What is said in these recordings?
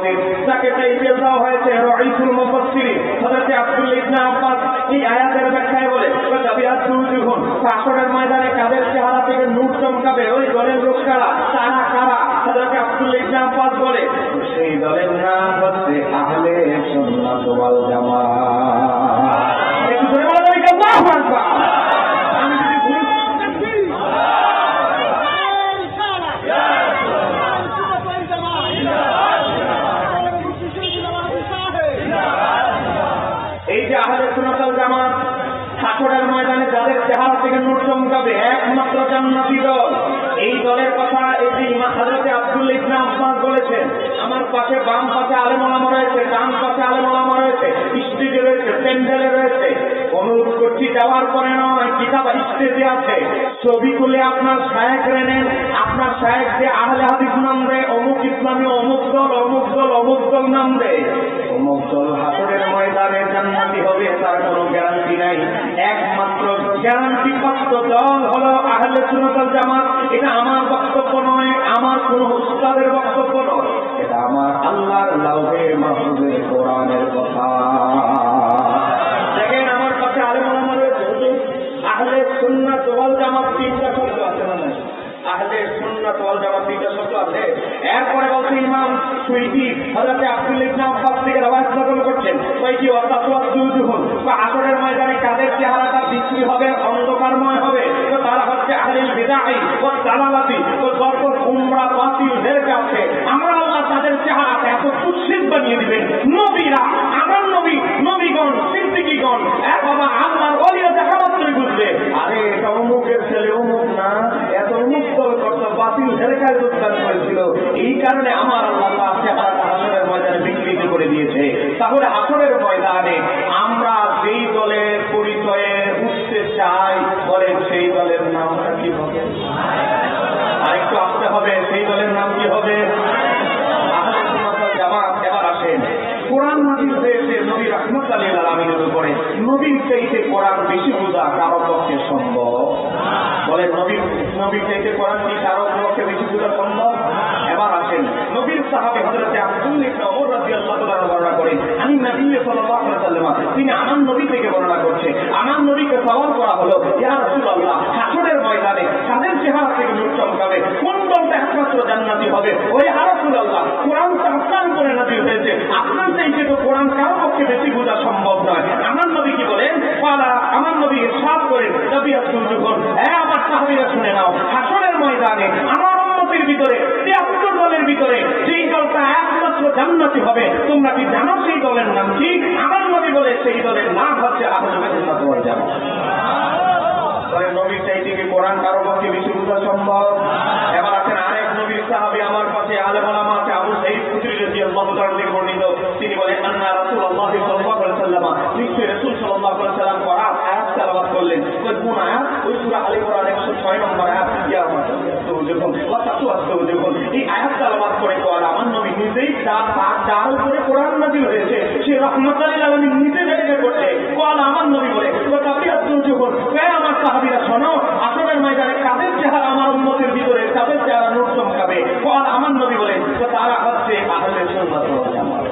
মুফাসসির, যাকে টাইটেল দেওয়া হয়েছে রাইসুল মুফাসসিরিন হযরত আব্দুল্লাহ ইবনে আব্বাস এই আয়াতের ব্যাখ্যায় বলে হাসরের ময়দানে কাদের চেহারা থেকে নূর চমকাবে, ওই দলের লোক কারা, তারা কারা? হযরত আব্দুল্লাহ ইবনে আব্বাস বলে সেই দলের নাম হচ্ছে আহলে সুন্নাত ওয়াল জামাত। একটু জোরে বলা যাবে আল্লাহু আকবার। এই যে আহলে সুন্নাত ওয়াল জামাত হাসরের ময়দানে যাদের চেহারা থেকে নূর চমকাবে একমাত্র জান্নাতি দল, এই দলের কথা এই যে ইমাম হযরত আব্দুল্লাহ ইবনে আব্বাস বলেছেন। আমার পাশে বাম পাশে আলেম ওলামা রয়েছে, ডান পাশে আলেম ওলামা রয়েছে, স্টেজে রয়েছে, প্যান্ডেলে রয়েছে। অনুরোধ করছি যাওয়ার পরে নয়, কিতাব স্টেজে আছে, ছবি তুলে আপনার শায়েখরে নেন। আপনার শায়েখ যে আহলে হাদিস নাম দেয়, অমুক ইসলামী অমুক দল অমুক দল অমুক দল নাম দেয়, অমুক দল হাসরের ময়দানে জান্নাতি হবে তার কোনো গ্যারান্টি নাই। একমাত্র গ্যারান্টি প্রাপ্ত দল হলো আহলে সুন্নাত ওয়াল জামাত। এটা আমার বক্তব্য নয়, আমার কোন উস্তাদের বক্তব্য নয়, এটা আমার আল্লাহর লাউহে মাহফুজের কোরআনের কথা। দেখেন আমার কাছে আলেম ওলামা রয়েছে, আহলে সুন্নাত ওয়াল জামাত তিনটা শব্দ আছে না? আহলে সুন্নাত ওয়াল জামাত তিনটা শব্দ আছে। এরপরে বলছে ইমাম সুয়ুতি হযরত আব্দুল্লাহ ইবনে আব্বাস থেকে রওয়ায়াত নকল করছেন, কয়টি ওয়াতাসওয়াদুহুম বা আসরের ময়দানে কাদের চেহারাটা বিক্রি হবে, অন্ধকারময় হবে, তো তারা হচ্ছে আহলুল বিদআহ ওয়া দালালাতি ও বরকত উমরা বাতিলদের কাছে। আমার আল্লাহ তাদের চেহারাটা এত কুৎসিত বানিয়ে দিবেন, নবীরা, আমার নবী, নবীগণ, সিদ্দিকীগণ, বাবা আল্লাহর ওলিরা দেখা মাত্রই বুঝবে আরে এটা অমুকের ছেলে অমুক না, এত অমুক দল করত, বাতিল হেরেকায় যোগদান করেছিল, এই কারণে আমার আল্লাহ তার চেহারাটা হাসরের ময়দানে বিকৃত করে দিয়েছে। তাহলে হাসরের ময়দানে আমরা যেই দলের পরিচয়ে উঠতে চাই, বলেন সেই দলের নামটা কি হবে? আরেকটু আসতে হবে, সেই দলের নাম কি হবে? আহলে সুন্নাত ওয়াল জামাত। এবার আসেন, কোরআন নাযিল হয়েছে নবী রাহমাতুল লিল আলামিনের উপরে, নবীর চাইতে কোরআন বেশি বোঝা কারো পক্ষে সম্ভব? বলেন নবীর চাইতে কোরআন কি কারো পক্ষে বেশি বোঝা সম্ভব? এবার আসেন, নবীর সাহাবী হযরত আব্দুল্লাহ ইবনে ওমর রাদিয়াল্লাহু তাআলা বর্ণনা করেন, আমি নবী সাল্লাল্লাহু আলাইহি ওয়াসাল্লাম, তিনি আমার নবী থেকে বর্ণনা করছে, আমার নবীকে সওয়াল করা হলো, ইয়া রাসূলুল্লাহ, হাসরের ময়দানে কাদের চেহারা থেকে নূর চমকাবে, কোন দলটা একমাত্র জান্নাতি হবে? ওই ইয়া রাসূলুল্লাহ, কোরআন তো আপনার উপরে নাযিল হয়েছে, আপনার চাইতে তো কোরআন কারো পক্ষে বেশি বোঝা সম্ভব নয়। আমার নবী কি বলেন? আমার নবী ইরশাদ করেন, নবী রাসূল যখন, আমার সাহাবীরা শুনে নাও, হাসরের ময়দানে আমার উম্মতের ভিতরে 73 দলের ভিতরে যেই দলটা একমাত্র জান্নাতি হবে, তোমরা কি জানো সেই দলের নাম কি? আমার নবী বলে সেই দলের নাম হচ্ছে আহলে সুন্নাত ওয়াল জামাত। তাহলে নবীর চাইতে কি কোরআন কারো পক্ষে বেশি বোঝা সম্ভব? এবার আছেন আরেক নবীর সাহাবী আমার কাছে আলেম ওলামা আছে, আবু সাঈদ খুদরি রাদিয়াল্লাহু তাআলা থেকে বর্ণিত, তিনি বলেন আন্না রাসূলুল্লাহ সাল্লাল্লাহু আলাইহি ওয়াসাল্লাম, নিশ্চয়ই রাসূল সাল্লাল্লাহু আলাইহি ওয়াসাল্লাম কোরআন আয়াত তেলাওয়াত করলেন। কোন আয়াত? ওই সূরা আলে ইমরান 106 নম্বর আয়াত, ইয়া যখন এই আয়াত তেলাওয়াত করে কোরআন আমার নবী নিজেই তার উপরে কোরআন নাযিল হয়েছে, সে রাহমাতুল লিল আলামিন নিজে দেখে করছে, কোরআন আমার নবী বলে, যখন আমার সাহাবীরা শোনো, আসরের ময়দানে কাদের চেহারা আমার উম্মতের ভিতরে তাদের চেহারা নূর চমকাবে, কোরআন আমার নবী বলে, তো তারা হচ্ছে আহলে সুন্নাত ওয়াল জামাত।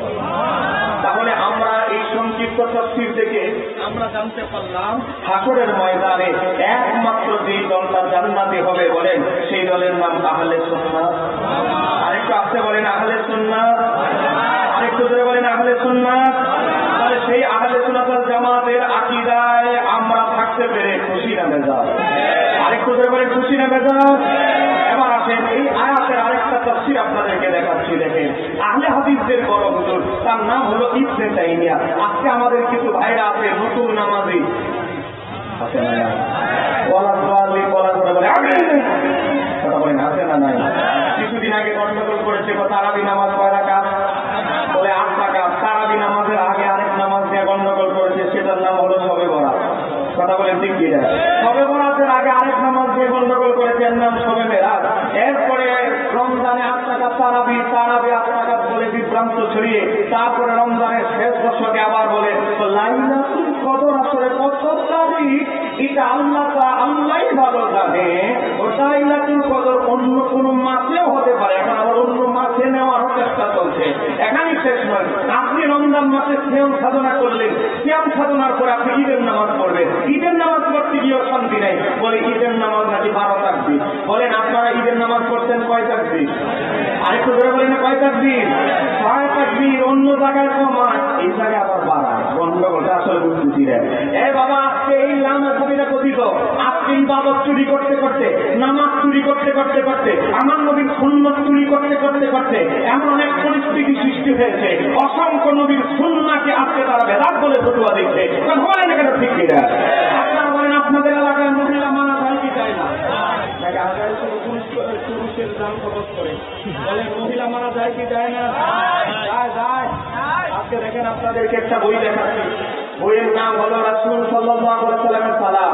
তাহলে আমরা এই সংক্ষিপ্ত তাফসীর থেকে আমরা জানতে পারলাম হাসরের ময়দানে একমাত্র যেই দলটা জান্নাতি হবে, বলেন সেই দলের নাম আহলে সুন্নাত। আরেকটু আসতে বলেন আহলে সুন্নাত, আরেকটু ধরে বলেন আহলে সুন্নাত। তাহলে সেই আহলে সুন্নাত ওয়াল জামাতের আকীদায় আমরা থাকতে পেরে খুশি না বেজার? আরেকটু ধরে বলেন খুশি না বেজার? এবার আসেন, এই আয়াতের আরেকটা তাফসীর আপনাদেরকে দেখাচ্ছি। দেখেন, আহলে হাদিসদের বড় হুজুর, তার নাম হলো ইবনে তাইমিয়া। আজকে আমাদের কিছু ভাইরা আছে নতুন নামাজি, আছে না? ওয়ালা সাল্লি ওয়ালা করে বলে আমিন, কথা বলেন আছে না? নাই। কিছুদিন আগে গন্ডগোল করেছে, তারাবি নামাজ কয় রাকাত? বলে 8 রাকাত। তারাবি নামাজের আগে আরেক নামাজ দিয়ে গন্ডগোল করেছে, সেটার নাম হলো শবে বরাত। কথা বলেন ঠিক কি? শবে বরাতের আগে আরেক নামাজ দিয়ে গন্ডগোল করেছে, এর নাম শবে মেরাজ। এরপরে রমজানে 8 রাকাত তারাবি 8 রাকাত বলে বিভ্রান্ত ছড়িয়ে, তারপরে রমজানের শেষ দশকে আবার বলে লাইলাতুল কদর আসলে কত তারিখ এটা আল্লাহই ভালো জানে। ওটা লাইলাতুল কদর অন্য কোনো মাসেও হতে পারে, এখন আবার অন্য মাসে নেওয়ার চেষ্টা চলছে, এখানেই শেষ নয়। আপনি রমজান মাসে সিয়াম সাধনা করলেন, সিয়াম সাধনার পরে আপনি ঈদের নামাজ পড়বেন, ঈদের নামাজ পড়তে গিয়েও শান্তি নেই, বলে ঈদের নামাজ নাকি 12 তাকবীর। বলেন আপনারা ঈদের নামাজ পড়ছেন কয় তাকবীর? আরেকটু ধরে বলেন কয় তাকবীর? 6 তাকবীর। অন্য জায়গায় কমায়, এই জায়গায় আবার বাড়ায়, গন্ডগোলটা আসলে বুঝতেছি রে। এ বাবা, আজকে এই নামাজ কবিরা কথিত, আজকে ইবাদত চুরি করতে করতে, নামাজ চুরি করতে করতে করতে, আমার নবীর সুন্নাত চুরি করতে করতে করতে এমন অনেক পরিস্থিতি সৃষ্টি হয়েছে, অসংখ্য নবীর সুন্নাহকে আজকে তারা বেদাত বলে ফতুয়া দিচ্ছে। বলেন কেন ঠিক কিনা? আপনারা বলেন আপনাদের এলাকায় মহিলা মানা যায় কি যায় না? পুরুষের দাম খরচ করে বলেন মহিলা মারা যায় কি যায় না? যায়। আজকে দেখেন আপনাদেরকে একটা বই দেখাচ্ছি, বইয়ের নাম হলো রাসূল সাল্লাল্লাহু আলাইহি ওয়াসাল্লামের সালাম,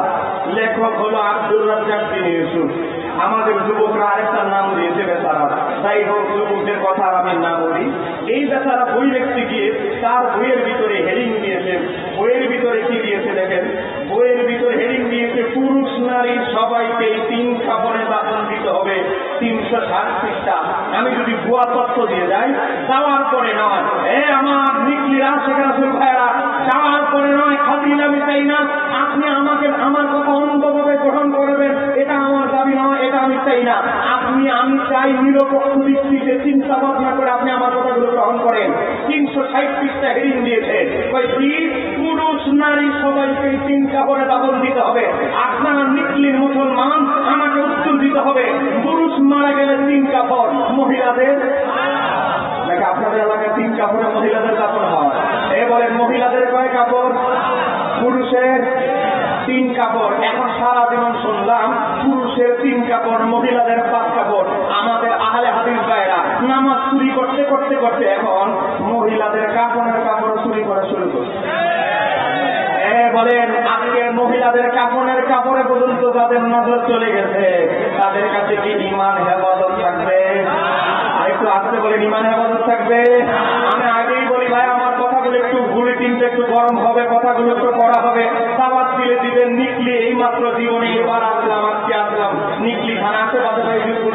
লেখক হলো আব্দুর রাজ্জাক বিন ইউসুফ। আমাদের যুবকরা আরেকটা নাম দিয়েছে বেচারা। যাই হোক, যুবকদের কথা আমি না বলি। এই বেচারা বই লিখতে গিয়ে তার বইয়ের ভিতরে হেডিং দিয়েছে। বইয়ের ভিতরে কি দিয়েছে দেখেন, বইয়ের ভিতরে হেডিং দিয়েছে পুরুষ নারী সবাইকে 3 কাপড়ে দাফন দিতে হবে, 360 পৃষ্ঠা। আমি যদি ভুয়া তথ্য দিয়ে যাই, যাওয়ার পরে নয়, আমার নিকলিরা সেখানে ভাইয়েরা, যাওয়ার পরে নয়, খাতির আমি চাই না, আপনি আমাকে আমার কথা অন্ধভাবে গ্রহণ করবেন, এটা আমার দাবি নয়, এটা আমি চাই না। আমি চাই নিরপেক্ষ দৃষ্টিতে চিন্তা ভাবনা করে আপনি আমার কথাগুলো গ্রহণ করেন। 360 পৃষ্ঠা হেডিং দিয়েছে, পুরুষ নারী সবাইকে 3 কাপড়ে দাফন দিতে হবে। আপনারা নিকলির মুসলমান, আমাকে উত্তর দিতে হবে, পুরুষ মারা গেলে 3 কাপড়, মহিলাদের নাকি আপনাদের এলাকায় 3 কাপড়ে মহিলাদের দাফন হয়? বলেন মহিলাদের কয় কাপড়, পুরুষের 3 কাপড়। এখন সারা জীবন শুনলাম পুরুষের 3 কাপড়, মহিলাদের 5 কাপড়। আমাদের আহলে হাদিস ভাইরা নামাজ চুরি করতে করতে করতে এখন মহিলাদের কাপড়ের কাপড় চুরি করা শুরু করছে। বলেন আজকে মহিলাদের কাপড়ের কাপড়ে পর্যন্ত যাদের নজর চলে গেছে, তাদের কাছে কি ঈমান হেফাজত থাকবে? আরেকটু আসতে বলেন, ঈমান হেফাজত থাকবে? আমি আগেই বলি ভাই, আমার কথাগুলো একটু বুলেটিনটা একটু গরম হবে, কথাগুলো একটু করা হবে, দাওয়াত দিলে দিবেন। নিকলি এই মাত্র জীবনে এবার আসলাম, আজকে আসলাম নিকলি থানা আশেপাশে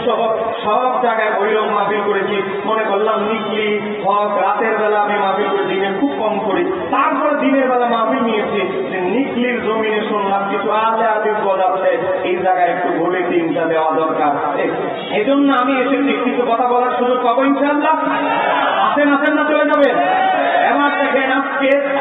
সহ সব জায়গায় ভৈরব মাহফিল করেছি। মনে করলাম নিকলি হক রাতের বেলা আমি মাহফিল করে, দিনে খুব কম করি, তারপরে দিনের বেলা মাহফিল নিয়েছি। নিকলির জমিনে শুনলাম কিছু আহলে হাদিস বলাচ্ছে এই জায়গায় একটু বুলেটিনটা দেওয়া দরকার। এই জন্য আমি এসেছি, কিছু কথা বলার সুযোগ পাবো ইনশাআল্লাহ। আসেন না চলে যাবে। এবার দেখেন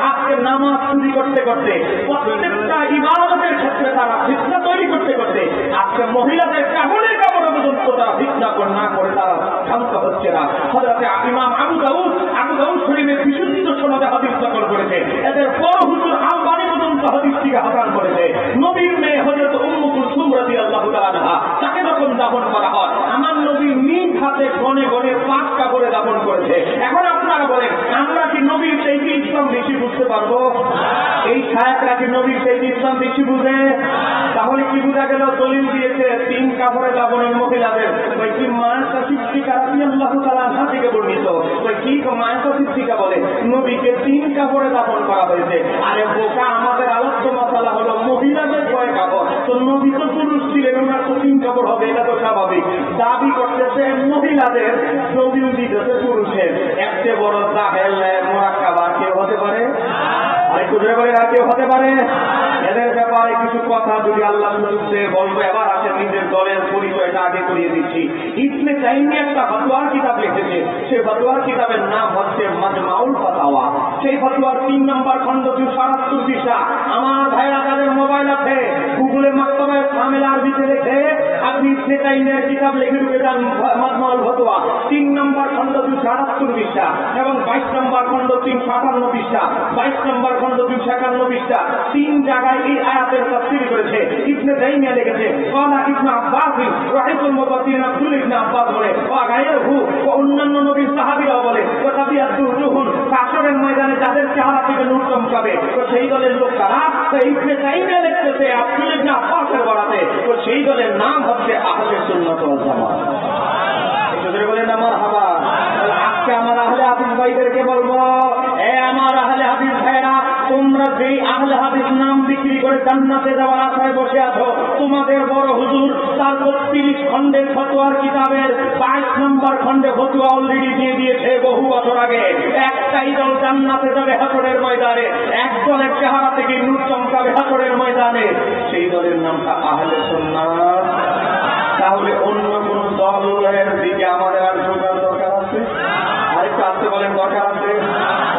আজকে নামাজ চুরি করতে করতে, প্রত্যেকটা ইবাদতের ক্ষেত্রে তারা ফিতনা তৈরি করতে করতে, আজকে মহিলাদের কাপড়ের কাপড় পর্যন্ত তারা ফিতনা না করে তারা শান্ত হচ্ছে না। হযরতে ইমাম আবু দাউদ শরীফের বিশুদ্ধ সনদে হাদিস নকল করেছে, এদের বড় হুজুর আলবানী পর্যন্ত হাদিস থেকে হাসান করেছে। নবীর মেয়ে হযরত উম্মু কুলসুম রাদিয়াল্লাহু তাআলা আনহা, তাকে যখন দাফন করা হয়, আমার নবী নিজ হাতে গনে গনে 5 কাপড়ে দাফন করেছে। এখন আপনারা বলেন, আমরা কি নবীর সেই ইসলাম বেশি বুঝতে পারবো? এই ছায়াকরা কি নবীর সেই ইসলাম বেশি বুঝে? তাহলে কি বোঝা গেল? দলিল দিয়েছে 3 কাপড়ে দাফনের মহিলাদের। ওই কি মায়েশা সিদ্দিকা রাদিয়াল্লাহু তাআলা আনহা থেকে বর্ণিত। ওই কি মায়েশা সিদ্দিকা বলে নবীকে 3 কাপড়ে দাফন করা হয়েছে। আরে বোকা, আমাদের আলোচ্য মাসালা হলো মহিলাদের কয় কাপড়, তো নবী তো পুরুষ ছিলেন, ওনার তো 3 কাপড় হবে, এটা তো স্বাভাবিক। দাবি করতেছে মহিলাদের, দলিল দিতেছে পুরুষের। একটা বড় জাহেল মুরাক্কাবা কেউ হতে পারে? আরেকটু জোরে বলে আর কেউ হতে পারে? এদের ব্যাপারে কিছু কথা যদি আল্লাহ শুনতে বলবো। এবার আছে নিজের দলের পরিচয়টা আগে করিয়ে দিচ্ছি। ইবনে তাইমিয়া একটা ফতোয়ার কিতাব লিখেছে, সেই ফতোয়ার কিতাবের নাম হচ্ছে মাজমাউল ফাতাওয়া। সেই ফতোয়ার 3 নম্বর খণ্ড 278 পৃষ্ঠা। আমার ভাইরা যাদের মোবাইল আছে, গুগলে মাকতাবায়ে কামিল আরবিতে লিখে আপনি ইবনে তাইমিয়ার কিতাব লিখে ঢুকে যান, মাজমাউল ফাতাওয়া 3 নম্বর খণ্ড 278 পৃষ্ঠা এবং 22 নম্বর খণ্ড 358 পৃষ্ঠা, 22 নম্বর খণ্ড 251 পৃষ্ঠা। 3 জায়গায় এই আয়াতের তাফসীর করেছে ইবনে তাইমিয়া লিখেছে। ক্বালা ইবনে আব্বাস রাহিতুল মুফাসসিরিন আব্দুল ইবনে আব্বাস বলে, ওয়া গায়রহু, অন্যান্য নবীর সাহাবীরাও বলে, ওয়া তাবিয়াতুল রুহুন, হাশরের ময়দানে যাদের চেহারা থেকে নূর চমকাবে, তো সেই দলের লোক কারা? তো ইবনে তাইমিয়া লিখতেছে আব্দুল ইবনে আব্বাসের বরাতে, তো সেই দলের নাম হচ্ছে আহলে সুন্নাত ওয়াল জামাত। এজন্য বলেন না মারহাবা। আজকে আমার আহলে হাদিস ভাইদেরকে বলবো, আমার আহলে হাদিস ভাইরা, তোমরা যেই আহলে হাদিস নাম বিক্রি করে জান্নাতে যাওয়ার আশায় বসে আছো, তোমাদের বড় হুজুর তার 32 খণ্ডের ফতোয়ার কিতাবের 22 নম্বর খণ্ডে ফতোয়া অলরেডি দিয়ে দিয়েছে বহু বছর আগে। একটাই দল জান্নাতে যাবে হাসরের ময়দানে, এক দলের চেহারা থেকে নূর চমকাবে হাসরের ময়দানে, সেই দলের নামটা আহলে সুন্নাত। তাহলে অন্য কোন দলের দিকে আমাদের আর ঝোঁকার দরকার আছে? আরেকটু আসতে বলেন দরকার আছে?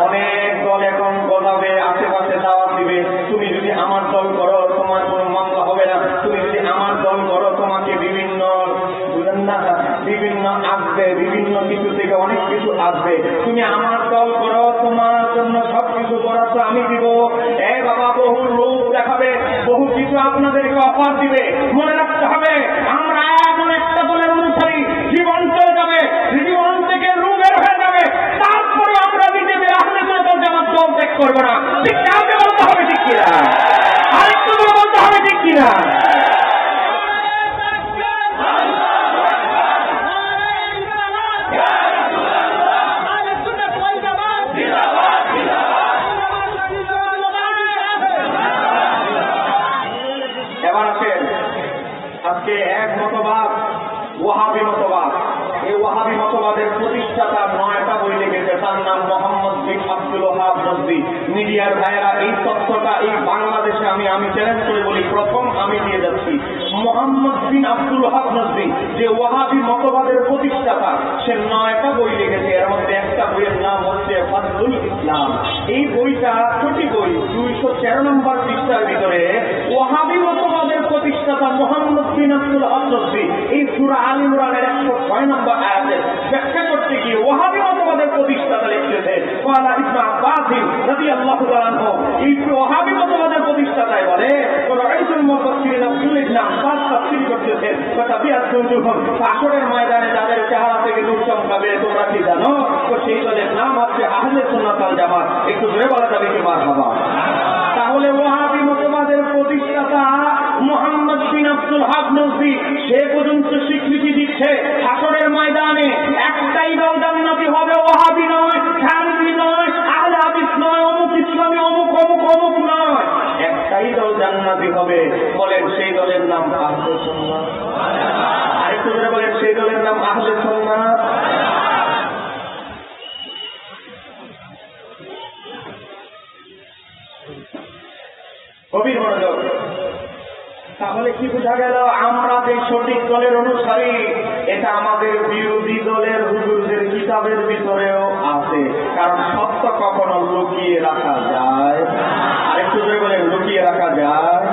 অনেক দল এখন বলাবে, আশেপাশে দাওয়াত দিবে, তুমি যদি আমার দল করো তোমার কোনো মামলা হবে না, তুমি যদি আমার দল করো তোমাকে বিভিন্ন আসবে, বিভিন্ন কিছু থেকে অনেক কিছু আসবে, তুমি আমার দল করো তোমার জন্য সবকিছু বরাদ্দ আমি দিব। এ বাবা, বহু রূপ দেখাবে, বহু কিছু আপনাদেরকে অফার দিবে। মনে রাখতে হবে, আমরা এখন একটা দলের অনুসারী, জীবন চলে যাবে, জীবন থেকে রূপের হয়ে যাবে, তারপরে আমরা বিজেপি আহলে সুন্নাত জামাত দল ত্যাগ করবো না। ঠিক কাউকে বলতে হবে, ঠিক কিনা? আরেকটু বলতে হবে, ঠিক কিনা? এবার আসেন, আজকে এক মতবাদ, ওয়াহাবি মতবাদ। এই ওয়াহাবি মতবাদের প্রতিষ্ঠাতা 9টা বই লিখেছে, তার নাম মোহাম্মদ বিন আব্দুল ওয়াহাব নজদি। মিডিয়ার ভাইয়েরা এই তথ্যটা এই বাংলাদেশে আমি চ্যালেঞ্জ করে বলি, প্রথম আমি দিয়ে যাচ্ছি। মোহাম্মদ বিন আব্দুল ওয়াহাব নজদি যে ওয়াহাবি মতবাদের প্রতিষ্ঠাতা, সে 9টা বই লিখেছে। এর মধ্যে একটা বইয়ের নাম হচ্ছে ফাজলুল ইসলাম। এই বইটা ছোটি বই, 213 নম্বর পৃষ্ঠার ভিতরে ওয়াহাবি মতবাদের প্রতিষ্ঠাতা মোহাম্মদ বিন আব্দুল ওয়াহাব নজদি এই সূরা আল ইমরানের 106 নম্বর আয়াতে ব্যাখ্যা করতে গিয়ে ওয়াহাবি মতবাদের প্রতিষ্ঠাতা লিখতেছে, ওয়ালা ইবনে আব্বাস রাদিয়াল্লাহু তাআলা আনহু, এই ওয়াহাবি মতবাদের প্রতিষ্ঠাতায় বলে, রাইসুল মুফাসসিরিন আব্দুল ইবনে আব্বাস তাফসীর করতেছে, আসরের ময়দানে যাদের চেহারা থেকে নূর চমকাবে তোমরা কি জানো? তো সেই দলের নাম হচ্ছে আহলে সুন্নাত ওয়াল জামাত। একটু জোরে বলা যাবে কি মারহাবা? তাহলে ওয়াহাবি মতবাদের প্রতিষ্ঠাতা মোহাম্মদ বিন আব্দুল ওয়াহাব নজদি সে পর্যন্ত স্বীকৃতি দিচ্ছে, হাসরের ময়দানে একটাই দল জান্নাতি হবে, ওয়াহাবি নয়, খানফি নয়, আহলে হাদিস নয়, অমুক ইসলামী অমুক অমুক অমুক নয়, একটাই দল জান্নাতি হবে। বলেন সেই দলের নাম আহলে সুন্নাত। আরেকটু করে বলেন সেই দলের নাম আহলে সুন্নাত। গভীর মনোযোগ। তাহলে কি বোঝা গেল? আমরা যে সঠিক দলের অনুসারী, এটা আমাদের বিরোধী দলের হুজুরদের কিতাবের ভিতরেও আছে। কারণ সত্য কখনো লুকিয়ে রাখা যায়? আরেকটু জোরে বলেন, লুকিয়ে রাখা যায়?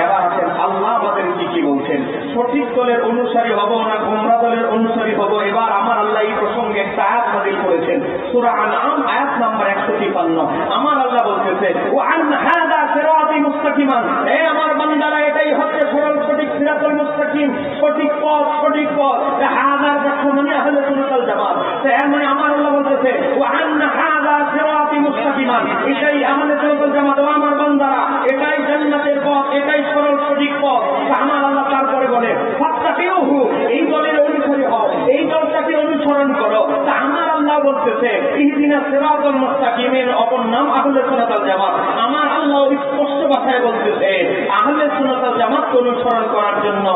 এবার আছেন আল্লাহ আমাদের কি বলছেন, সঠিক দলের অনুসারী হব না গোমরা দলের অনুসারী হব। এবার আমার আল্লাহ এই প্রসঙ্গে একটা আয়াত নাযিল করেছেন, সূরা আনআম আয়াত নাম্বার 153। আমার আল্লাহ বলতেছে, ওয়া আন হাযা সিরাতি মুস্তাকিমান, হে আমার বান্দারা এটাই হচ্ছে সরল সঠিক সিরাতুল মুস্তাকিম, সঠিক পথ, সঠিক পথ। হাযার ব্যাখ্যা মানে আহলে সুন্নাত ওয়াল জামাত। এর মানে আমার আল্লাহ বলতেছে, ওয়া আন হাযা সিরাতি মুস্তাকিমান, এটাই আহলে সুন্নাত ওয়াল জামাত। ও আমার বান্দারা, এটাই জান্নাতের পথ, এটাই সরল সঠিক পথ। আমার আল্লাহ তারপরে বলে, ফাত্তাবিউহু, এই দলের অনুসারী হও, এই দলটাকে অনুসরণ করো। তা আমার আল্লাহ বলতেছে, ইহদিনাস সিরাতাল মুস্তাকিমের অপর নাম আহলে সুন্নাত ওয়াল জামাত। আমার আল্লাহ স্পষ্ট ভাষায় বলতেছে, আহলে সুন্নাত ওয়াল জামাতকে অনুসরণ করার জন্য।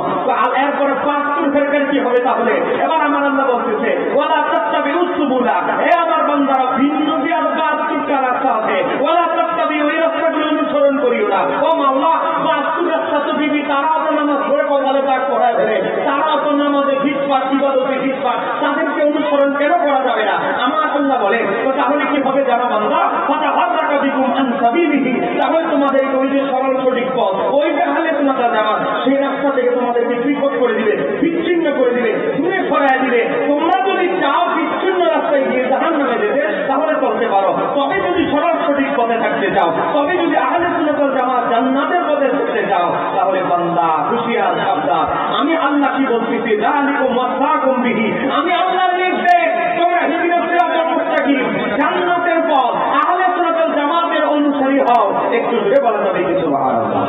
এরপরে 5 ফেরকার কি হবে তাহলে? এবার আমার আল্লাহ বলতেছে, ওয়ালা তাত্তাবিউস সুবুলা, হে আমার বান্দারা, ভিন্ন দিয়ে 5 রাস্তা আছে, ওয়ালা তাত্তাবিউ, এই রাস্তাগুলো অনুসরণ করিও না। ও মাওলা, 5 রাস্তা তো বিবি তারাও তো নামাজ পড়ে কপালে দাগ পড়ায় ফেলে, তারাও তো নামাজে ভিজপাট, ইবাদতে ভিজপাট, তাদেরকে অনুসরণ কেন করা যাবে না? আমার আল্লাহ বলে, তো তাহলে কি হবে যারা বান্দা ফাতাহাররাকা বিকুম আন সাবিলিহি, তাহলে তোমাদেরকে ওই যে সরল সঠিক পথ, ওই যে আহলে সুন্নাত ওয়াল জামাত, সেই রাস্তা থেকে তোমাদেরকে বিকৃত করে দিবে, বিচ্ছিন্ন করে দিবে, দূরে সরায় দিবে। তোমরা যদি চাও বিচ্ছিন্ন রাস্তায় গিয়ে জাহান্নামে যেতে, তাহলে চলতে পারো। তবে যদি সরল সঠিক পথে থাকতে চাও, তবে যদি আহলে সুন্নাত ওয়াল জামাত জান্নাতের পথে চলতে চাও, তাহলে বান্দা হুঁশিয়ার, সাবধান। আমি আল্লাহ কি বলতেছি, যালিকুম ওয়াসাকুম বিহি, আমি আল্লাহর নির্দেশ, তোমরা ইহদিনাস সিরাতাল মুস্তাকিম, জান্নাতের পথ, আহলে সুন্নাত ওয়াল জামাতের অনুসারী হও। একটু জোরে বলা যাবে কি সুবহানাল্লাহ?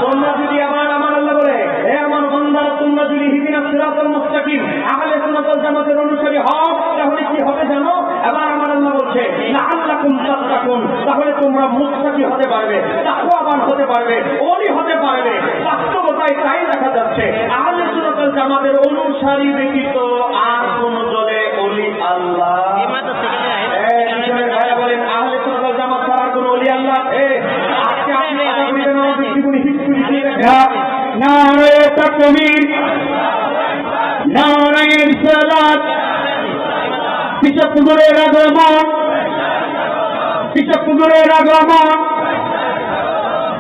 তোমরা যদি আমার আল্লাহ বলে, হে আমার বান্দারা, তোমরা যদি ইহদিনাস সিরাতাল মুস্তাকিম, আহলে সুন্নাত ওয়াল জামাতের অনুসারী হও, তাহলে কি হবে জানো? এবার আমার আল্লাহ হচ্ছে লাআল্লাকুম তাত্তাকুন, তাহলে তোমরা মুত্তাকি হতে পারবে, তাকওয়াবান হতে পারবে, ওলি হতে পারবে। বাস্তবতায় তাই দেখা যাচ্ছে আহলে সুন্নাত ওয়াল জামাতের অনুসারী ব্যতীত আর কোন দলে ওলি আল্লাহ ভাইয়া বলেন আহলে সুন্নাত ওয়াল জামাত ছাড়া কোন ওলি আল্লাহ আছে? আজকে আপনি জীবনী হিস্ট্রি দিয়ে রাখেন। নারায়ে তাকবীর, নারায়ে রিসালাত, বিশ্বপুরের আগমন, বিশ্বপুরের আগমন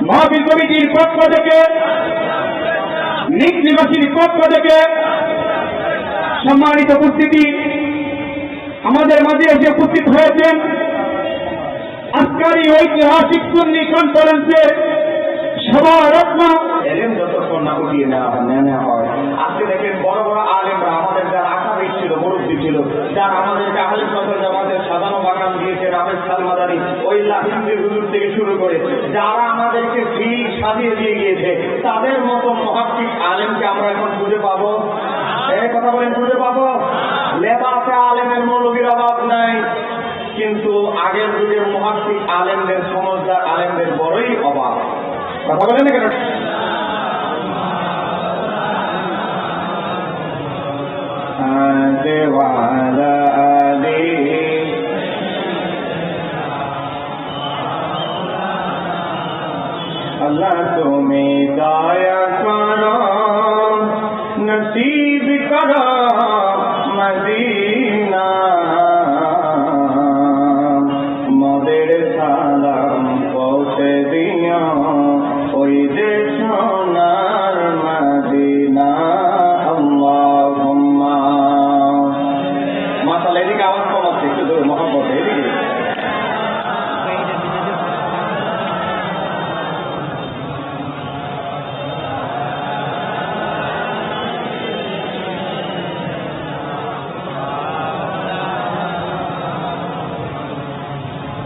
মাহফিল কমিটির পক্ষ থেকে, নিকলিবাসীর পক্ষ থেকে সম্মানিত উপস্থিতি, আমাদের মাঝে এসে উপস্থিত হয়েছেন আজকের এই ঐতিহাসিক সুন্নি কনফারেন্সে সভারত্ন এলেম যতক্ষণ না উঠিয়ে নেওয়া হয়। আজকে দেখেন বড় বড় আলেমরা আমাদের যারা আকাবে ছিল, মুরব্বী ছিল, যারা আমাদেরকে আহলে সুন্নাত ওয়াল জামাতের সাজানো বাগান দিয়েছেন, আবেদ সালমাদানি, ওই লাহিন্দির হুজুর থেকে শুরু করে যারা আমাদেরকে ঠিক সাজিয়ে দিয়ে গিয়েছে, তাদের মতো মুহাক্কিক আলেমকে আমরা এখন খুঁজে পাবো? এই কথা বলেন, খুঁজে পাবো? লেবাসে আলেমের মৌলবীর অভাব নাই, কিন্তু আগের যুগের মুহাক্কিক আলেমদের, সমজদার আলেমদের বড়ই অভাব। কথা বলেন না কেন? আল্লাহ তুমি দয়া করো, নসিব করো মদিনা, মোদের সালাম পৌঁছে দিও ওই যে সোনার মদিনা। আল্লাহুম্মা মাশাআল্লাহ। এদিকে আওয়াজ কম আছে, একটু জোরে মহব্বত এদিকে।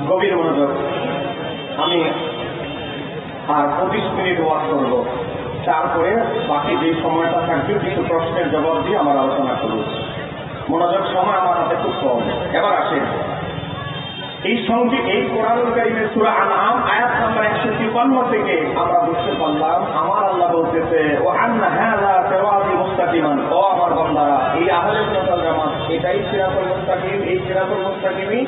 গভীর মনোযোগ। আমি আর 25 মিনিট ওয়াজ করব, তারপরে বাকি যে সময়টা থাকবে কিছু প্রশ্নের জবাব দিয়ে আমার আলোচনা করব। মনোযোগ, সময় আমার হাতে খুব কম। এবার আসেন এই সঙ্গে এই কোরআনুল কারীমের সূরা আনআম আয়াত নাম্বার 153 থেকে আমরা বুঝতে পারলাম আমার আল্লাহ বলতেছে ও আন্না হাযা সিরাতুল মুস্তাকিমান, ও আমার বান্দারা, এই আহলে সুন্নাত ওয়াল জামাত এটাই সিরাতুল মুস্তাকিম, এই সিরাতুল মুস্তাকিমই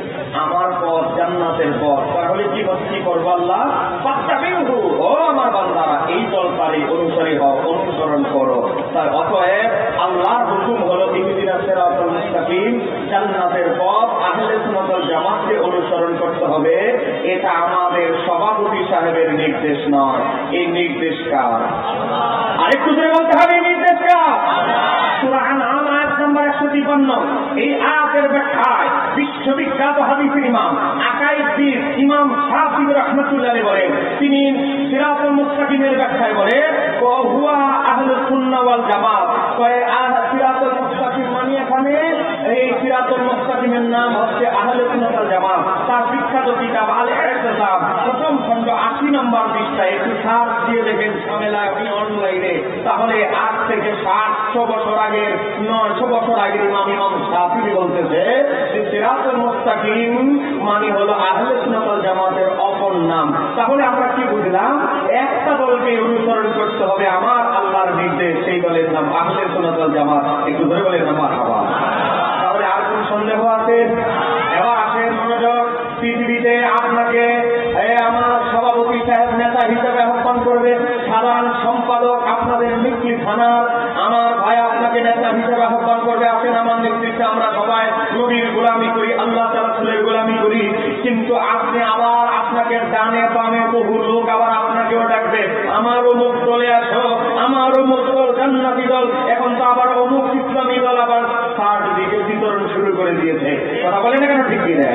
আমার পথ, জান্নাতের পথ। তাহলে কি করবো আল্লাহ? ফাত্তাবিউহু, ও আমার বান্দারা এই তলপারে অনুসারী হও, অনুসরণ করো। তাই অতএব আল্লাহর হুকুম হলো ইহদিনাস সিরাতুল মুস্তাকিম, জান্নাতের পথ, আহলে সুন্নাত ওয়াল জামাতকে অনুসরণ করতে হবে। এটা আমাদের সভাপতি সাহেবের নির্দেশ নয়, এই নির্দেশ কার? আরেকটু জোরে বলতে হবে, এই নির্দেশ কার? সূরা আনআম আয়াত নাম্বার 153। এই আয়াতের ব্যাখ্যায় বিশ্ববিখ্যাত হাদিসের ইমাম আকাইদবিদ ইমাম শাফিঈ রাহমাতুল্লাহ আলাইহি বলেন, তিনি সিরাতুল মুস্তাকিমের ব্যাখ্যায় বলেন ওয়া হুয়া আহলুস সুন্নাহ ওয়াল জামাত। সিরাতুল মুস্তাকিম মানে এখানে এই সিরাতুল মুস্তাকিমের নাম হচ্ছে আহলে সুন্নাত ওয়াল জামাত। তার বিখ্যাত কিতাব আল ইতিসাম প্রথম খণ্ড 80 নম্বর পৃষ্ঠায় একটু সার্চ দিয়ে দেখেন ঝামেলায় আপনি অনলাইনে, তাহলে আজ থেকে 700 বছর আগের 900 বছর আগের ইমাম শাফিঈ বলতেছে যে সিরাতুল মুস্তাকিম মানে হলো আহলে সুন্নাত ওয়াল জামাতের অপর নাম। তাহলে আমরা কি বুঝলাম? একটা দলকে অনুসরণ করতে হবে, আমার আল্লাহর নির্দেশ, সেই দলের নাম আহলে সুন্নাত ওয়াল জামাত। একটু ধরে বলেন না মারহাবা। তাহলে আর কোন সন্দেহ আছে? এবার আসেন, মনোযোগ। পৃথিবীতে আপনাকে আমার সভাপতি সাহেব নেতা হিসেবে আহ্বান করবে, সাধারণ সম্পাদক আপনাদের মিষ্টি থানার আমার ভাই আপনাকে নেতা হিসেবে আহ্বান করবে। আসেন আমার নেতৃত্বে আমরা সবাই নবীর গোলামি করি, আল্লাহ তাআলা রাসূলের গোলামি করি। কিন্তু আপনি আবার আপনাকে ডানে বামে বহু লোক আবার আপনাকেও ডাকবে, আমার অমুক দলে আসো, আমার অমুক দল জান্নাতি দল। এখন তো আবার অমুক ইসলামী দল আবার সার্টিফিকেট বিতরণ শুরু করে দিয়েছে। কথা বলে না কেন? ঠিক কিনা?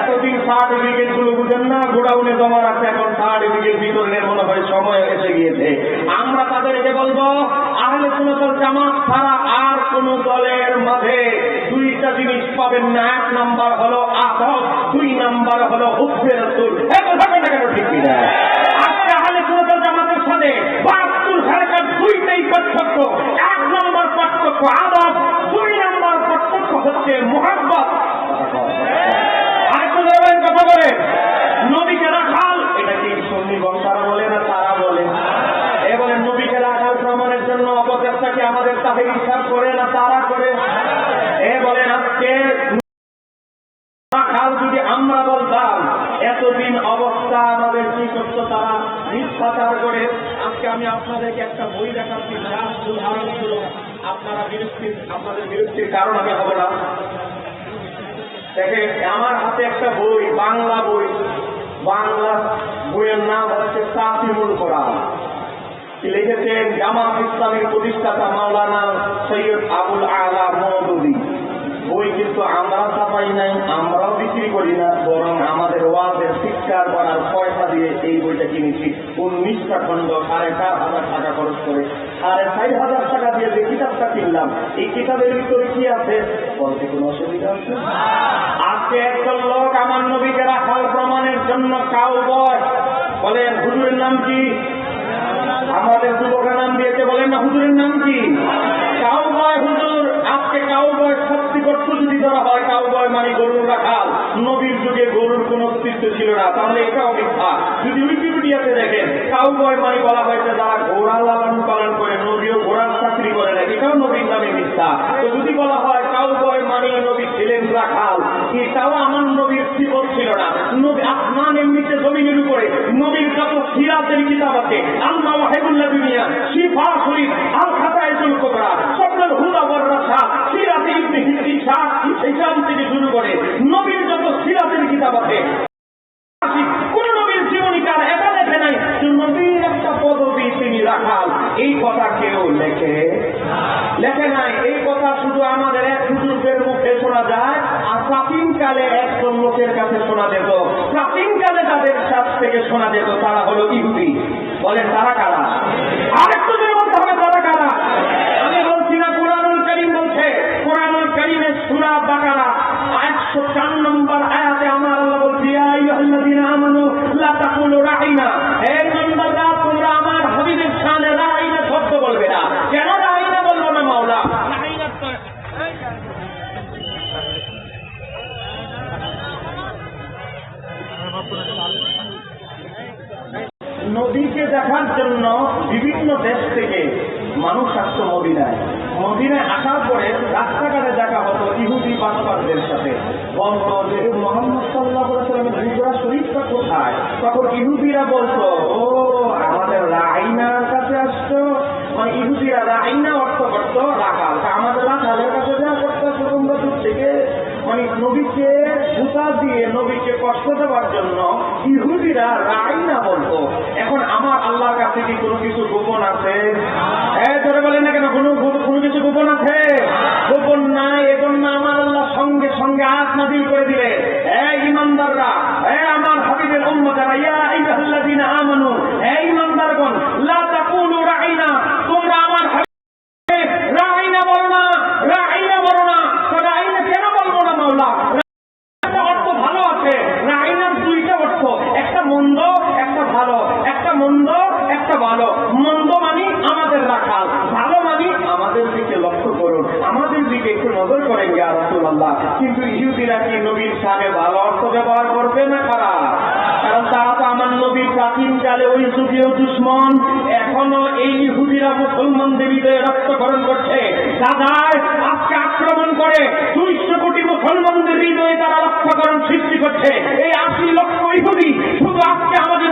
এতদিন সার্টিফিকেট গুলো বুঝেন না, গোডাউনে জমা রাখছে, এখন সার্টিফিকেট বিতরণের মনে হয় সময় এসে গিয়েছে। আমরা তাদেরকে বলবো আহলে সুন্নাত ওয়াল জামাত ছাড়া আর কোন দলের মাঝে দুইটা জিনিস পাবেন না। 1 নাম্বার হলো আদব, 2 নাম্বার হলো হুব্বে রাসূল। এই কথা কেন ঠিক কিনা? আজকে আহলে সুন্নাত ওয়াল জামাতের সাথে বাতুল হারকাত দুইটাই পার্থক্য। 1 নাম্বার পার্থক্য আদব, 2 নাম্বার পার্থক্য হচ্ছে মুহাব্বত। আমরা বলতাম এতদিন অবস্থা আমাদের কি করত, তারা মিথ্যাচার করে। আজকে আমি আপনাদেরকে একটা বই দেখাচ্ছি, জাস্ট উদাহরণস্বরূপ আপনাদের বিরক্তির কারণ আমি হব না। দেখেন আমার হাতে একটা বই, বাংলা বই, বাংলা বইয়ের নাম হচ্ছে তাফসীরুল কোরআন। লিখেছেন জামাত ইসলামের প্রতিষ্ঠাতা মাওলানা সৈয়দ আবুল আলা মওদুদী। বই কিন্তু আমরা ছাপাই নাই, আমরাও বিক্রি করি না, বরং আমাদের ওয়াজের শিক্ষার করার পয়সা দিয়ে এই বইটা কিনেছি। 19টা খণ্ড 4,500 টাকা খরচ করে 4,500 টাকা দিয়ে যে কিতাবটা কিনলাম, এই কিতাবের ভিতরে কি আছে বলতে কোনো অসুবিধা আছে? আজকে একজন লোক আমার নবীকে রাখাল প্রমাণের জন্য কাউবয় বলেন, হুজুরের নাম কি? আমাদের যুবকের নাম দিয়েছে, বলেন না হুজুরের নাম কি? কাউবয় হুজুর। আজকে কাউবয় শাস্তি করত যদি ধরা হয়, কাউবয় মানে গরুর রাখাল। নবীর যুগে গরুর কোন অস্তিত্ব ছিল না, তাহলে এটাও মিথ্যা। যদি উইকিপিডিয়াতে দেখেন কাউবয় মানে বলা হয়েছে যারা ঘোড়া লালন পালন করে, নবীও ঘোড়ার চাকরি করে না, এটাও নবীর নামে মিথ্যা। তো যদি বলা হয় কাউবয় মানে নবী ছিলেন রাখাল, এটাও আমার নবীর সিফত ছিল না। নবী আসমান এমনিতে জমিনের উপরে নবীর যত সিরাতের কিতাব আছে, আল্লাহ ওয়াহিদুল্লাহ দুনিয়া, শিফা শরীফ, আল খাতায়েতুল কুবরা, সবল হুদা ওয়ার রাশাদ, সিরাতে ইবনে হিশাম থেকে শুরু করে নবীর যত সিরাতের কিতাব আছে, কোন নবীর জীবনীকার এটা লেখে নাই যে নবীর একটা পদবী তিনি রাখাল। এই কথা কেউ লেখে নাই। এই কথা শুধু আমাদের এক হুজুরের মুখে শোনা যায়, আর প্রাচীনকালে একজন লোকের কাছে শোনা যেত। প্রাচীনকালে তাদের কাছ থেকে শোনা যেত, তারা হলো ইহুদি। বলেন তারা কারা? আরেকটু জোরে বলতে হবে, তারা কারা? আমি বলছি না, কুরআনুল কারীম বলছে। কুরআনুল কারীমের সূরা বাকারা 104 নম্বর আয়াতে আমার আল্লাহ বলছে, ইয়া আইয়ুহাল্লাযীনা আমানু লা তাকুলু রাঈনা। হে ইমানদাররা, তোমরা আমার হাবিবের শানে রাঈনা শব্দ বলবে না। কেন রাঈনা বলবো না মাওলা? নবীকে দেখার জন্য বিভিন্ন দেশ থেকে মানুষ আসতো মদিনায়। মদিনায় আসার পরে রাস্তাঘাটে দেখা হতো ইহুদি বাদশাহদের সাথে। বলতো যে মুহাম্মদ সাল্লাল্লাহু আলাইহি ওয়াসাল্লামের হিজরা শরীফটা কোথায়? তখন ইহুদিরা বলতো, ও আমাদের রাঈনার কাছে আসতো। মানে ইহুদিরা রাঈনা অর্থ করতো রাখাল। আমাদের রাখালের কাছে যা করতো তোমরা দূর থেকে, মানে নবীকে জুতা দিয়ে নবীকে কষ্ট দেওয়ার জন্য ইহুদিরা রাঈনা বলতো। এখন আমার আল্লাহর কাছে কি কোনো কিছু গোপন আছে? ধরে বলেন না কেন, কোনো কিছু গোপন আছে? গোপন নাই। এজন্য আমার আল্লাহ সঙ্গে সঙ্গে আয়াত নাযিল করে দিলে, ইমানদাররা, আমার হাবিবের উম্মতেরা, ইয়া আইয়ুহাল্লাযীনা আমানু, ইমানদারগণ, লা তাকুলু রাঈনা, তোমরা আমার রাঈনা বলো না, রাঈনা বলো না। রাঈনা কেন বলবো না মাওলা? অর্থ ভালো আছে। রাঈনার দুইটা অর্থ, একটা মন্দ, একটা ভালো। একটা মন্দ, একটা ভালো। মন্দ মানে আমাদের রাখাল, ভালো মানে আমাদের দিকে লক্ষ্য করুন, আমাদের দিকে একটু নজর করেন ইয়া রাসূলুল্লাহ। কিন্তু ইহুদিরা কি নবীর শানে ভালো অর্থ ব্যবহার করবে না কারা? কারণ তারা তো আমার নবীর প্রাচীনকালে ওই যুগীয় দুশ্মন। এখনো এই ইহুদিরা মুসলমানদের হৃদয়ে রক্তকরণ করছে। গাজায় আজকে আক্রমণ করে 200 কোটি মুসলমানদের হৃদয়ে তারা রক্তকরণ সৃষ্টি করছে। এই 80 লক্ষ ইহুদি শুধু আজকে আমাদের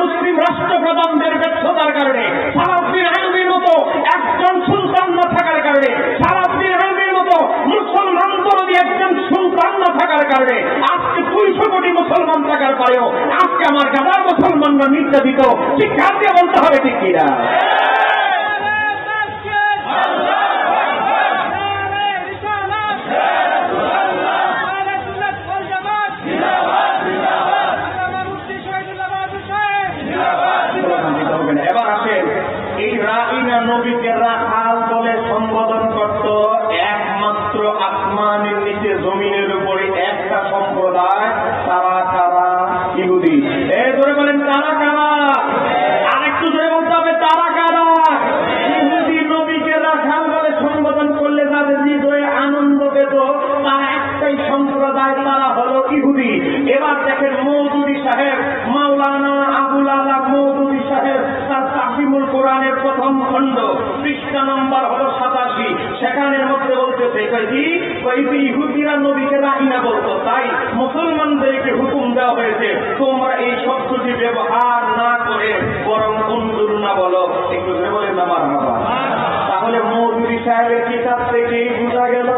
মুসলিম রাষ্ট্রপ্রধানদের ব্যর্থতার কারণে, সালাউদ্দিন আইয়ুবীর মতো একজন সুলতান না থাকার কারণে, সালাউদ্দিন আইয়ুবীর মতো মুসলমান বিরোধী একজন সুলতান না থাকার কারণে আজকে 200 কোটি মুসলমান থাকার পরেও আজকে আমার গাজার মুসলমানরা নির্যাতিত। ঠিক কাজে বলতে হবে, ঠিক কিনা? এবার আসেন, এই রাঈনা নবীকে রাখাল বলে সম্বোধন করত একমাত্র আসমানের নিচে জমিনের উপরে একটা সম্প্রদায়। তারা কারা? ইহুদি। ধরে বলেন তারা কারা? আরেকটু ধরে বলতে হবে, তারা কারা? ইহুদি নবীকে রাখাল বলে সম্বোধন করলে তাদের হৃদয়ে আনন্দ পেত। তারা একটাই সম্প্রদায়, তারা হলো ইহুদি। এবার দেখেন মওদুদী সাহেব, মাওলানা আবুল আলা মওদুদী সাহেব, তার তাফসীরুল কোরআনের প্রথম খণ্ড, পৃষ্ঠা নম্বর হলো 87, সেখানের মধ্যে বলতেছে কি এই যে ইহুদিরা নবীকে রাহিনা বলতো, তাই মুসলমানদেরকে হুকুম দেওয়া হয়েছে তোমরা এই শব্দটি ব্যবহার না করে বরং উনজুরনা বলো। একটু ধরে বলেন আমার বাবা। তাহলে মৌলভী সাহেবের কিতাব থেকেই বোঝা গেল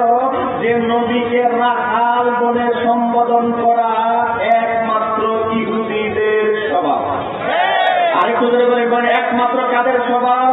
যে নবীকে রাখাল বলে সম্বোধন করা একমাত্র ইহুদিদের স্বভাব। আরেকটু ধরে বলেন মানে একমাত্র কাদের স্বভাব?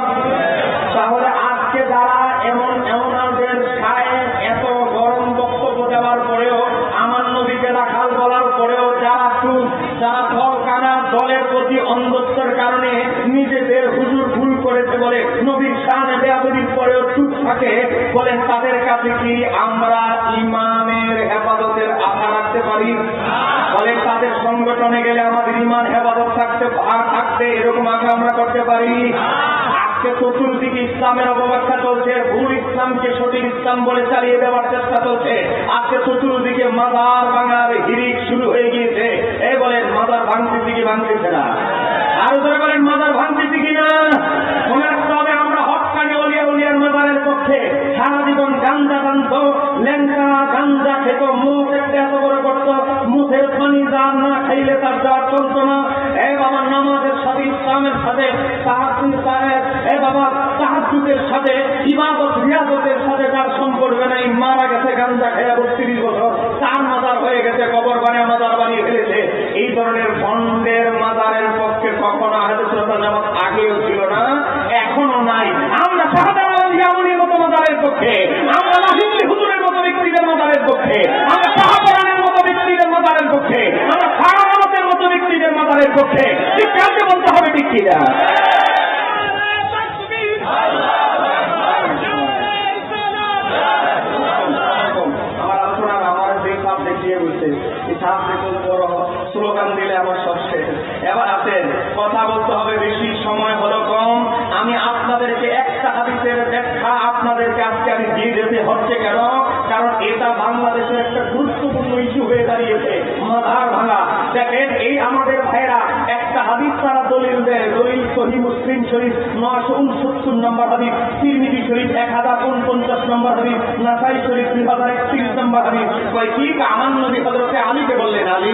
তাহলে আজকে যারা এমন এমনদের সাহেব এত গরম বক্তব্য দেওয়ার পরেও, আমার নবীকে রাখাল বলার পরেও যারা দল কানা দলের প্রতি অন্ধত্বের কারণে নিজেদের হুজুর ভুল করেছে বলে নবীর শানে বেয়াদবির পরেও চুপ থাকে, বলেন তাদের কাছে কি আমরা ইমানের হেফাজতের আশা রাখতে পারি? বলেন তাদের সংগঠনে গেলে আমাদের ইমান হেফাজত থাকতে এরকম আশা আমরা করতে পারি? আজকে চতুর্দিকে ইসলামের অপব্যাখ্যা চলছে, ভুল ইসলামকে সঠিক ইসলাম বলে চালিয়ে দেওয়ার চেষ্টা চলছে। আজকে চতুর্দিকে মাদার ভাঙার হিরিক শুরু হয়ে গিয়েছে। এই বলেন মাদার ভাঙতেছে কি ভাঙতেছে না? আরো ধরে বলেন মাদার ভাঙতেছে কিনা? মনে রাখতে হবে আমরা হক্কানি অলিয়া উলিয়ার মাদারের পক্ষে। সারা জীবন গাঞ্জা টানত, ল্যাংকা গাঞ্জা খেত, মুখ একটা এত বড় করত, মুখের পানি যার না খাইলে তার যাওয়ার চলত না। এ বাবা নামাজের সাথে ইসলামের সাথে তাহাজ্জুদের সাথে ইবাদত রিয়াজতের সাথে যার সম্পর্ক নাই, মারা গেছে গাঞ্জা খেয়া ৩২ বছর, তার মাজার হয়ে গেছে কবর বানিয়ে মাজার বানিয়ে ফেলেছে। এই ধরনের ভণ্ডের মাজারের পক্ষে কখনো আহলে সুন্নাত জামাত আগেও ছিল না, এখনো নাই। আমরা শাহজালালের মতো মাজারের পক্ষে, আমরা নাহিদ হুজুরের মতো ব্যক্তিদের মাজারের পক্ষে, আমরা শাহজালালের মতো ব্যক্তিদের মাজারের পক্ষে, আমরা ফারাতের মতো ব্যক্তিদের মাজারের পক্ষে। ঠিক কাজে বলতে হবে, ঠিক কিনা? স্লোগান দিলে আমার সব শেষ। এবার আসেন, কথা বলতে হবে বেশি, সময় হলো কম। আমি আপনাদেরকে একটা হাদিসের ব্যাখ্যা আপনাদেরকে আজকে আমি দিয়ে যেতে হচ্ছে। কেন? কারণ এটা বাংলাদেশের একটা গুরুত্বপূর্ণ ইস্যু হয়ে দাঁড়িয়েছে, মাদার ভাঙা। দেখেন এই আমাদের ভাইরা একটা হাদিস তারা দলিল দেয়, দলিল সহিহ মুসলিম শরীফ 969 নম্বর হাদিস, তিরমিজি শরীফ 1049 নম্বর হাদিস, নাসাই শরীফ 2031 নম্বর হাদিস। কয় ঠিক আমার নবী হযরতে আলীকে বললেন, আলী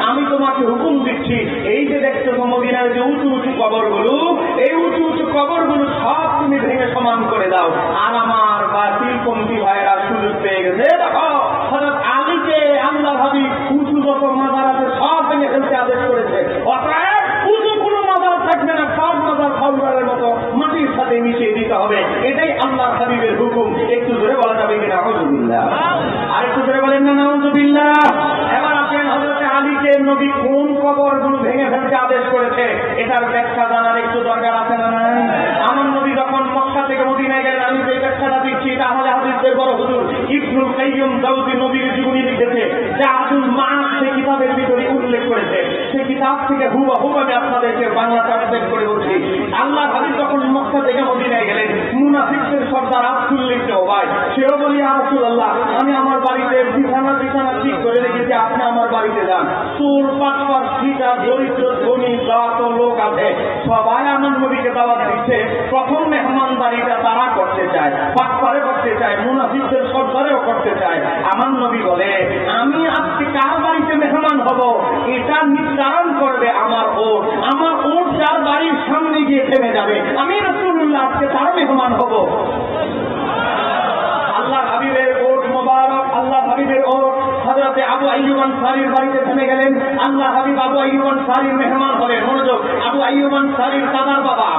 আমি তোমাকে হুকুম দিচ্ছি, এই যে দেখছো মদিনার যে উঁচু উঁচু কবরগুলো, এই উঁচু উঁচু কবরগুলো সব তুমি ভেঙে সমান করে দাও। আর আমার বাতিলপন্থী ভাইরা সুযোগ পেয়ে গেছে। দেখো হযরত আলীকে আল্লাহ ভাবি উঁচু যত মাজার আছে সব ভেঙে ফেলতে আদেশ করেছে। অতএব উঁচু কোনো মাজার থাকবে না, সব মাজার ফাউলারের মতো মাটির সাথে মিশিয়ে দিতে হবে। এটাই আল্লাহর হাবিবের হুকুম। একটু ধরে বলা যাবে কিনা? নাউযুবিল্লাহ। আর একটু ধরে বলেন না নাউযুবিল্লাহ। এবার আসেন হযরত আলীকে নবী কোন কবরগুলো ভেঙে ফেলতে আদেশ করেছে, এটার ব্যাখ্যা জানার একটু দরকার আছে না? আমার নবী যখন মক্কা থেকে মদিনায় গেলেন, আমি যে ব্যাখ্যাটা দিচ্ছি তাহলে হাদিসের বড় হুজুর ইবনুল কাইয়্যিম দাউদি নবীর জীবনী লিখেছে, জাদুল মাআদ সে কিতাবের ভিতরে উল্লেখ করেছে। সেই কিতাব থেকে হুবহু আমি আপনাদেরকে বাংলা ট্রান্সলেট করে বলছি। আল্লাহ হাবিব যখন মক্কা থেকে মদিনায় গেলেন, মুনাফিকদের সর্দার আব্দুল ইবনে উবাই সেও বলি, ইয়া রাসূলুল্লাহ আমি আমার বাড়িতে বিছানা ঠিক করে রেখেছি, আপনি আমার বাড়িতে যান। চোর পাটপার ফিটা দরিদ্র ধনী যত লোক আছে সবাই আমার নবীকে দাওয়াত দিচ্ছে। প্রথম মেহমানদারিটা তারা করতে চায়, পাটপারে করতে চায়, মুনাফিকদের সর্দারেও করতে চায়। আমার নবী বলে, আমি আজকে কার বাড়িতে মেহমান হব এটা নির্ধারণ করবে আমার ওট। আমার ওট যার বাড়ির সামনে গিয়ে থেমে যাবে, আমি রাসূলুল্লাহ আজকে তার মেহমান হব। আল্লাহ হাবিবের ওট মোবারক, আল্লাহ হাবিবের ওট হযরতে আবু আইয়ুব আনসারীর বাড়িতে থেমে গেলেন। আল্লাহ হাবিব আবু আইয়ুব আনসারীর মেহমান হলেন। মনোযোগ, আবু আইয়ুব আনসারীর দাদার বাবা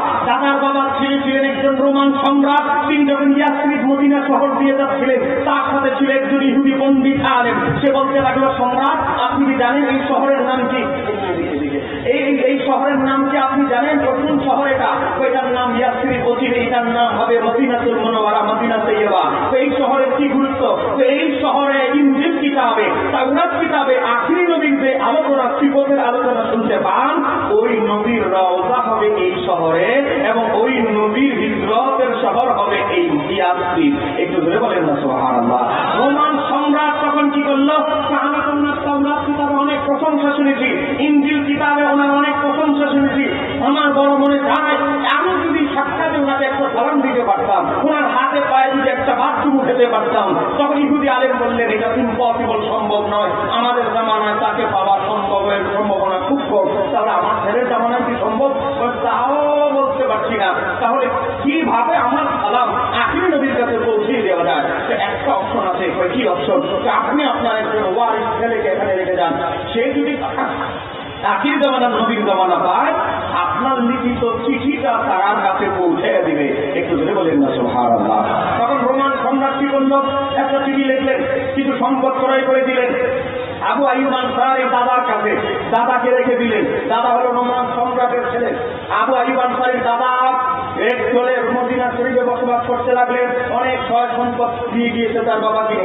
ছিলেন একজন রোমান সম্রাট। তিনি যখন ইয়াসরিব মদিনা শহর দিয়ে যাচ্ছিলেন, তার সাথে ছিল একজন ইহুদি পণ্ডিত আলেম। সে বলতে লাগলো, সম্রাট আপনি কি জানেন এই শহরের নাম কি? এই শহরের নাম কি আপনি জানেন? কোন শহর এটা? এটার নাম ইয়াসরিব। অচিরে এটার নাম হবে মদিনাতুল মুনাওয়ারা, মদিনা তৈয়বা। এই শহরের কি গুরুত্ব? এই শহরে ইনজিল কিতাবে, তাওরাত কিতাবে আখিরি নবীর যে আলোচনা, সিফতের আলোচনা শুনতে পান, ওই নবীর রওজা হবে এই শহরে, এবং ওই নবীর হিজরতের শহর হবে এই ইয়াসরিব। একটু ধরে বলেন না সুবহানাল্লাহ। রোমান সম্রাট তখন কি করলো? তাওরাত কিতাবে অনেক প্রশংসা শুনেছি, ইনজিল কিতাবে ওনার অনেক প্রশংসা শুনেছি। আমার বড় মনে চায় আমি যদি সাক্ষাৎ ওনাকে একটা সালাম দিতে পারতাম, ওনার হাতে পায়ে যদি একটা বাথরুম খেতে বুঝতে পারতাম। তখন ইহুদি আলেম বললেন এটা ইম্পসিবল, সম্ভব নয়, আমাদের জামানায় তাকে পাওয়া সম্ভবের সম্ভাবনা খুব কম। তাহলে আমার ছেলের জামানায় কি সম্ভব? তাও বলতে পারছি না। তাহলে কিভাবে আমার সালাম আখিরি নবীর কাছে পৌঁছে দেওয়া যায়? একটা অপশন আছে। কি অপশন? আপনি আপনার একজন ওয়ারিস ছেলেকে এখানে রেখে যান, সে যদি আখির জামানার নবীর জামানা পায়, আপনার লিখিত চিঠিটা তার কাছে পৌঁছে দিবে। একটু ধরে বলেন না সুবহানাল্লাহ। তখন রোমান সম্রাট কি করল? একটা চিঠি লিখলেন, কিছু সম্পদ ক্রয় করে দিলেন আবু আইয়ুব আনসারীর দাদার কাছে। দাদাকে রেখে দিলেন। দাদা হলো রোমান সম্রাটের ছেলে। আবু আইয়ুব আনসারীর দাদা এক চলে মদিনা শরীফে বসবাস করতে লাগলেন। অনেক সয় সম্পদ দিয়ে গিয়েছে তার বাবাকে।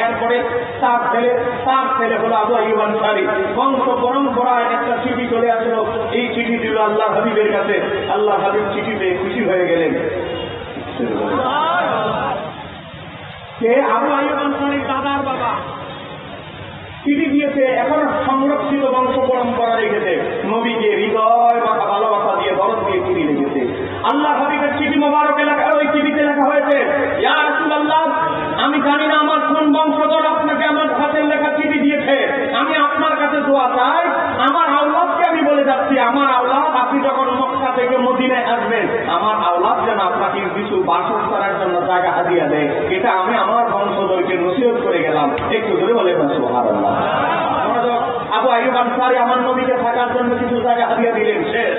এরপরে তার ছেলে হলো আবু আইয়ুব আনসারী। বংশ পরম্পরায় একটা চিঠি চলে আসলো। এই চিঠি দিল আল্লাহ হাবিবের কাছে। আল্লাহ হাবিব চিঠি পেয়ে খুশি হয়ে গেলেন। কে? আবু আইয়ুব আনসারীর দাদার বাবা চিঠি দিয়েছে। এখন সংরক্ষিত বংশ পরম্পরা রেখেছে। নবীকে হৃদয় মাথা ভালোবাসা দিয়ে দরদ দিয়ে চিঠি লিখেছে। আল্লাহ হাবিবের চিঠি মোবারকে লেখা, ওই চিঠিতে লেখা হয়েছে, ইয়া রাসূলুল্লাহ, আমি জানি না আমার কোন বংশধর আপনাকে আমার হাতের লেখা চিঠি দিয়েছে। আমি আপনার কাছে দোয়া চাই, আমার আওলাদকে আমি বলে যাচ্ছি, আমার আওলাদ আপনি যখন মক্কা থেকে মদিনায় আসবেন, আমার আওলাদ যেন আপনাকে কিছু বাসস্থানের জন্য জায়গা হাদিয়া দেয়। এটা আমি আমার বংশধরকে নসিহত করে গেলাম। একটু ধরে বলে সুবহানাল্লাহ। আবু আইয়ুব আনসারী আমার নবীকে থাকার জন্য কিছু জায়গা হাদিয়া দিলেন। শেষ।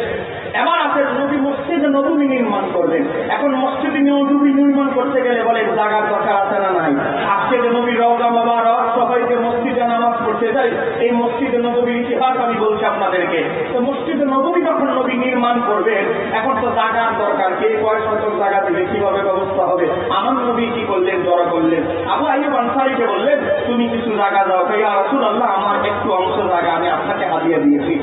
এবার আছে নবী মসজিদে নববী নির্মাণ করবেন। এখন মসজিদে নববী নির্মাণ করতে গেলে বলেন জায়গার দরকার আছে না নাই? আজকে যে নবী রওজা মোবারক সবাইকে মসজিদে নামাজ পড়তে যাই, এই মসজিদে নববীর ইতিহাস আমি বলছি আপনাদেরকে। তো মসজিদে নববী যখন নবী নির্মাণ করবেন, এখন তো জায়গার দরকার। কে কয় শতক জায়গা দিবে, কিভাবে ব্যবস্থা হবে? আমার নবী কি করলেন? দোয়া করলেন। আবু আইয়ুব আনসারীকে বললেন তুমি কিছু জায়গা দাও। ইয়া রাসূলুল্লাহ, আমার একটু অংশ জায়গা আমি আপনাকে হাদিয়া দিয়েছি,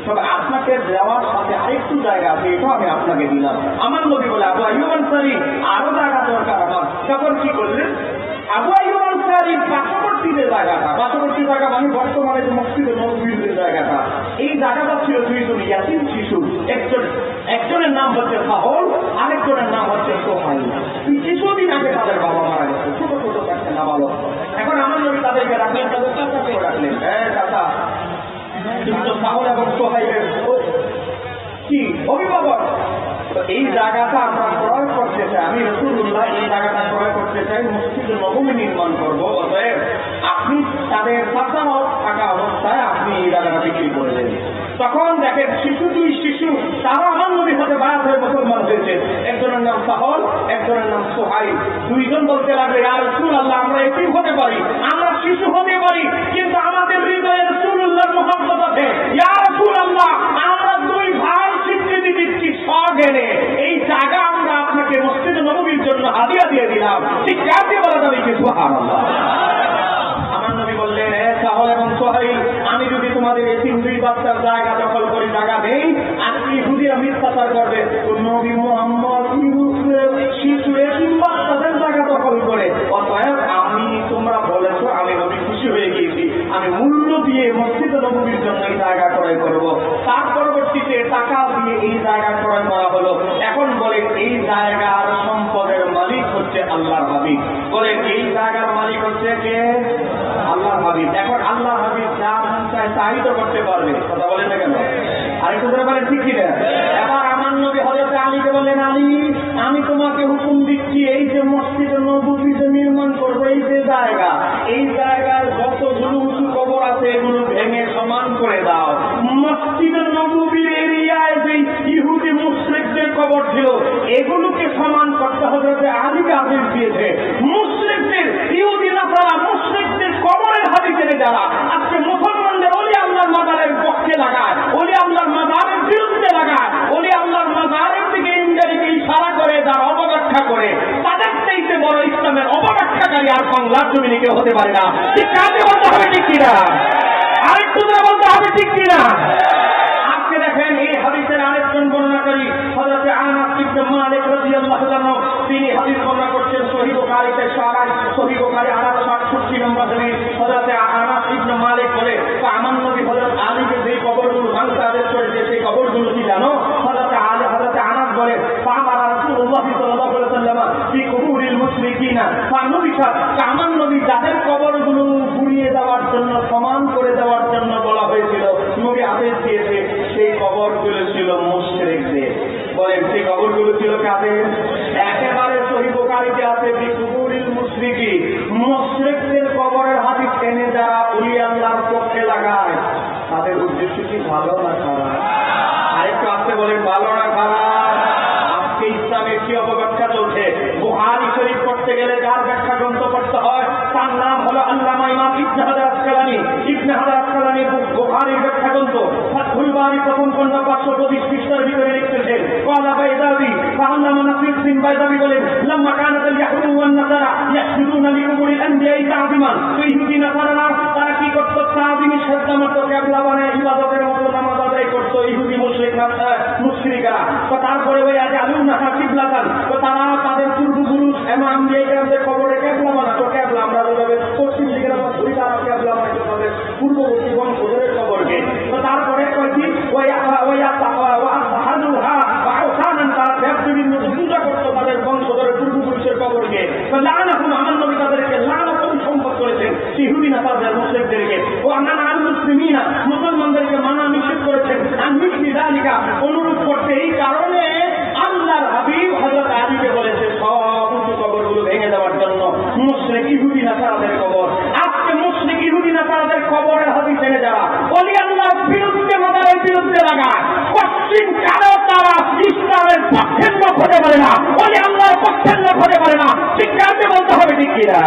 তবে আপনাকে দেওয়ার সাথে আরেকটু জায়গা আছে, এটা আমি আপনাকে দিলাম। আমার নবী বলে আবু আইয়ুব আনসারী আরো জায়গা দরকার আমার। তখন কি করলেন? আবু আইয়ুব আনসারীর পার্শ্ববর্তী যে জায়গাটা, পার্শ্ববর্তী জায়গা মানে বর্তমানে যে মসজিদে নববীর যে জায়গাটা, এই জায়গাটা ছিল দুইজন ইয়াতীম শিশু। একজনের নাম হচ্ছে সাহল, আরেকজনের নাম হচ্ছে সোহাইল। কিছুদিন আগে তাদের বাবা মারা গেছে, ছোট ছোট একটা নাবালক। এখন আমার নবী তাদেরকে রাখলেন, তাদের চাচাকেও রাখলেন। হ্যাঁ চাচা, কিন্তু সাহল এবং সোহাইলের কি অভিভাবক। এই জায়গাটা আমরা ক্রয় করতে চাই, আমি রাসূলুল্লাহ এই জায়গাটা ক্রয় করতে চাই, মসজিদে নববী নির্মাণ করবো। অতএব আপনি তাদের চাচাও থাকা অবস্থায় আপনি এই জায়গাটা বিক্রি করে দেন। তখন দেখেন দুই শিশু তারা আমার নবীর সাথে বায়াত হয়ে মুসলমান হয়েছে। একজনের নাম সাহল, একজনের নাম সোহাইল। দুইজন বলতে লাগবে ইয়া রাসূলুল্লাহ, আমরা এতিম হতে পারি, আমরা শিশু হতে পারি, কিন্তু আমাদের হৃদয়ে রাসূলুল্লাহর মুহাব্বত আছে। ইয়া রাসূলুল্লাহ, আমরা দুই ভাই স্বীকৃতি দিচ্ছি সগেনে, এই জায়গা আমরা আপনাকে মসজিদে নববীর জন্য হাদিয়া দিয়ে দিলাম। ঠিক কাজে বলা যাবে কি? সুবহানাল্লাহ। আমার নবী বললেন, হে সাহল এবং সোহাইল, আমি যদি তোমাদের এই তিন দুই বাচ্চার জায়গা দখল করে জায়গা দেই, আজকে ইহুদিরা মিথ্যাচার করবে নবী মুহাম্মদ শিশু এতিম বাচ্চাদের জায়গা দখল করে। অতএব আমি, তোমরা বলেছো, আমি নবী খুশি হয়ে গিয়েছি, আমি মূল্য দিয়ে মসজিদে নববীর জন্য এই জায়গা ক্রয় করবো। তার পরবর্তীতে টাকা দিয়ে এই জায়গা ক্রয় করা হলো। এখন বলে এই জায়গার সম্পদের মালিক হচ্ছে আল্লাহর হাবিব। বলে এই জায়গার মালিক হচ্ছে কে? আল্লাহর হাবিব। এখন আল্লাহর হাবিব যা মন চায় তাই তো করতে পারবে, কথা বলেন না কেন? আরেকটু ধরে বলেন ঠিক কিনা? এবার আমার নবী হযরত আলীকে বললেন, আলী, আমি তোমাকে হুকুম দিচ্ছি, এই যে মসজিদে নববী যে নির্মাণ করবো, এই যে জায়গা, এই জায়গায় যতগুলো উঁচু কবর আছে এগুলো ভেঙে সমান করে দাও। মসজিদে নববীর এরিয়ায় যে ইহুদি মুশরিকদের কবর ছিল এগুলোকে সমান করতে হযরত আলীকে আদেশ দিয়েছে। মুশরিকদের, ইহুদি নাসারা মুশরিকদের কবরের হাদিসে যারা আজকে মুসলমানদের ওলি আল্লাহর মাজারের পক্ষে লাগায়, ওলি আল্লাহর মাজারের বিরুদ্ধে লাগায়, ওলি আল্লাহর মাজারের দিকে ইংরেজিকে ইশারা করে যারা অপব্যাখ্যা করে, তাদের চাইতে বড় ইসলামের অপব্যাখ্যাকারী আর বাংলার জমিনে কেউ হতে পারে না। ঠিক কাজে বলতে হবে ঠিক কিনা? আরেকটু বলতে হবে ঠিক কিনা? আজকে দেখেন এই হাদিসের আরেকজন বর্ণনাকারী হযরত আনাস ইবনে মালিক রাদিয়াল্লাহু আনহু, তিনি হাদিস বর্ণনা করছেন সহিহ বুখারীতে, সহিহ বুখারী 868 নম্বর হাদিস। হযরত আনাস ইবনে মালিক বলে, আমার নবী হযরত আলীকে যে কবরগুলো ভাঙতে আদেশ করেছে সেই কবরগুলো কি জানো? হযরত আনাস বলে, ফাআমারা রাসূলুল্লাহ সাল্লাল্লাহু আলাইহি ওয়াসাল্লাম ফি কুবুরিল মুশরিকিনা ফানুবিশা ঘন্টা 525 পৃষ্ঠার ভিতরে লিখতেছেন ক্বালা বাইদাবি ফাআল্লামা নাফিস বিন বাইদাবি বলেন লাম্মা কানাত ইয়াহুদু ওয়ান নাসারা ইয়াসজুদুনা লিকুবুরিল আনবিয়া'i তা'যিমান। তো ইহুদি নাসারারা তারা কি করত? তা'যিমি সাজদা মতো কিবলা বানায় ইবাদতের মতো নামাজ আদায় করত ইহুদি মুশরিকরা। তো তারপরে ওই আলুনা কিবলাতান, তো তারা তাদের পূর্বপুরুষ এবং আম্বিয়ায়ে কেরামদের কবরে কিবলা বানাতো। কিবলা আমরা যেভাবে পশ্চিম দিকের আমরা ধরি, তারা কিবলা বানাতো তাদের পূর্ববর্তী বংশধরের কবরকে। তো তারপরে কয়েকটি তারা দেব-দেবীর মধ্যে পূজা করতো তাদের বংশধরের পূর্বপুরুষের কবরকে। তো লানাহুম, আমার নবী তাদেরকে লানত সম্পদ করেছেন ইহুদি নাসারাদের মুশরিকদেরকে। ও আনানা আল মুসলিমিনা, মুসলমানদেরকে মানা নিষেধ করেছেন আনমিসলি যালিকা, অনুরূপ করতে। এই কারণে আল্লাহর হাবিব হযরত আলীকে বলেছে সব উঁচু কবরগুলো ভেঙে দেওয়ার জন্য মুশরিক ইহুদি নাসারাদের কবর। আজকে মুশরিক ইহুদি নাসারাদের কবরের হাদিস এনে যাওয়া ওলি আল্লাহর বিরুদ্ধে মাদারের বিরুদ্ধে লাগায়, পশ্চিম কারো তারা ইসলামের পক্ষের লোক হতে পারে না, ওলি আল্লাহর পক্ষের লোক হতে পারে না। ঠিক কাজে বলতে হবে, ঠিক কিনা?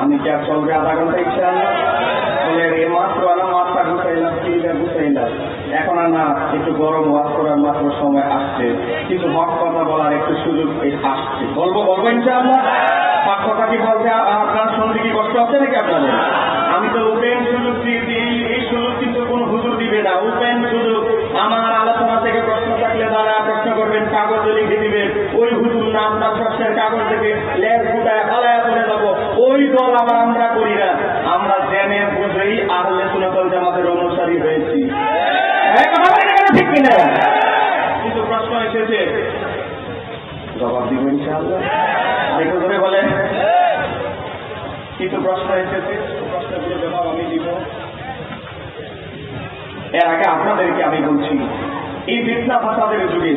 আমি কি আর চলবে আধা ঘন্টা ইচ্ছা বলে মাত্র মাথা গুছাইলাম, চিন্তা গুছাইলাম, এখন আর না একটু গরম ওয়াজ করার মাত্র সময় আসছে, কিছু হক কথা বলার একটু সুযোগ আসছে। বলবো ইনশাআল্লাহ। হক কথা কি বলতে আপনার শুনতে কি কষ্ট হচ্ছে নাকি আপনাদের? আমি তো ওপেন সুযোগ দিয়ে দিই, এই সুযোগ কিন্তু কোনো হুজুর দিবে না, ওপেন সুযোগ। আমার আলোচনা থেকে প্রশ্ন থাকলে তারা প্রশ্ন করবেন, কাগজে লিখে দিবেন, ওই হুজুর না আপনার প্রশ্নের কাগজ থেকে লেজ ফুটায় ফালায় চলে যাবো, ওই দল আবার আমরা করি না। আমরা জেনে বুঝেই আহলে সুন্নাত ওয়াল জামাতের অনুসারী হয়েছি। ঠিক কিনা? কিন্তু প্রশ্ন এসেছে, জবাব দিব ইনশাআল্লাহ। দেখো ধরে বলে কিন্তু প্রশ্ন এসেছে, প্রশ্নগুলো জবাব আমি দিব। এর আগে আপনাদেরকে আমি বলছি, এই ফিতনা ফাসাদের যুগে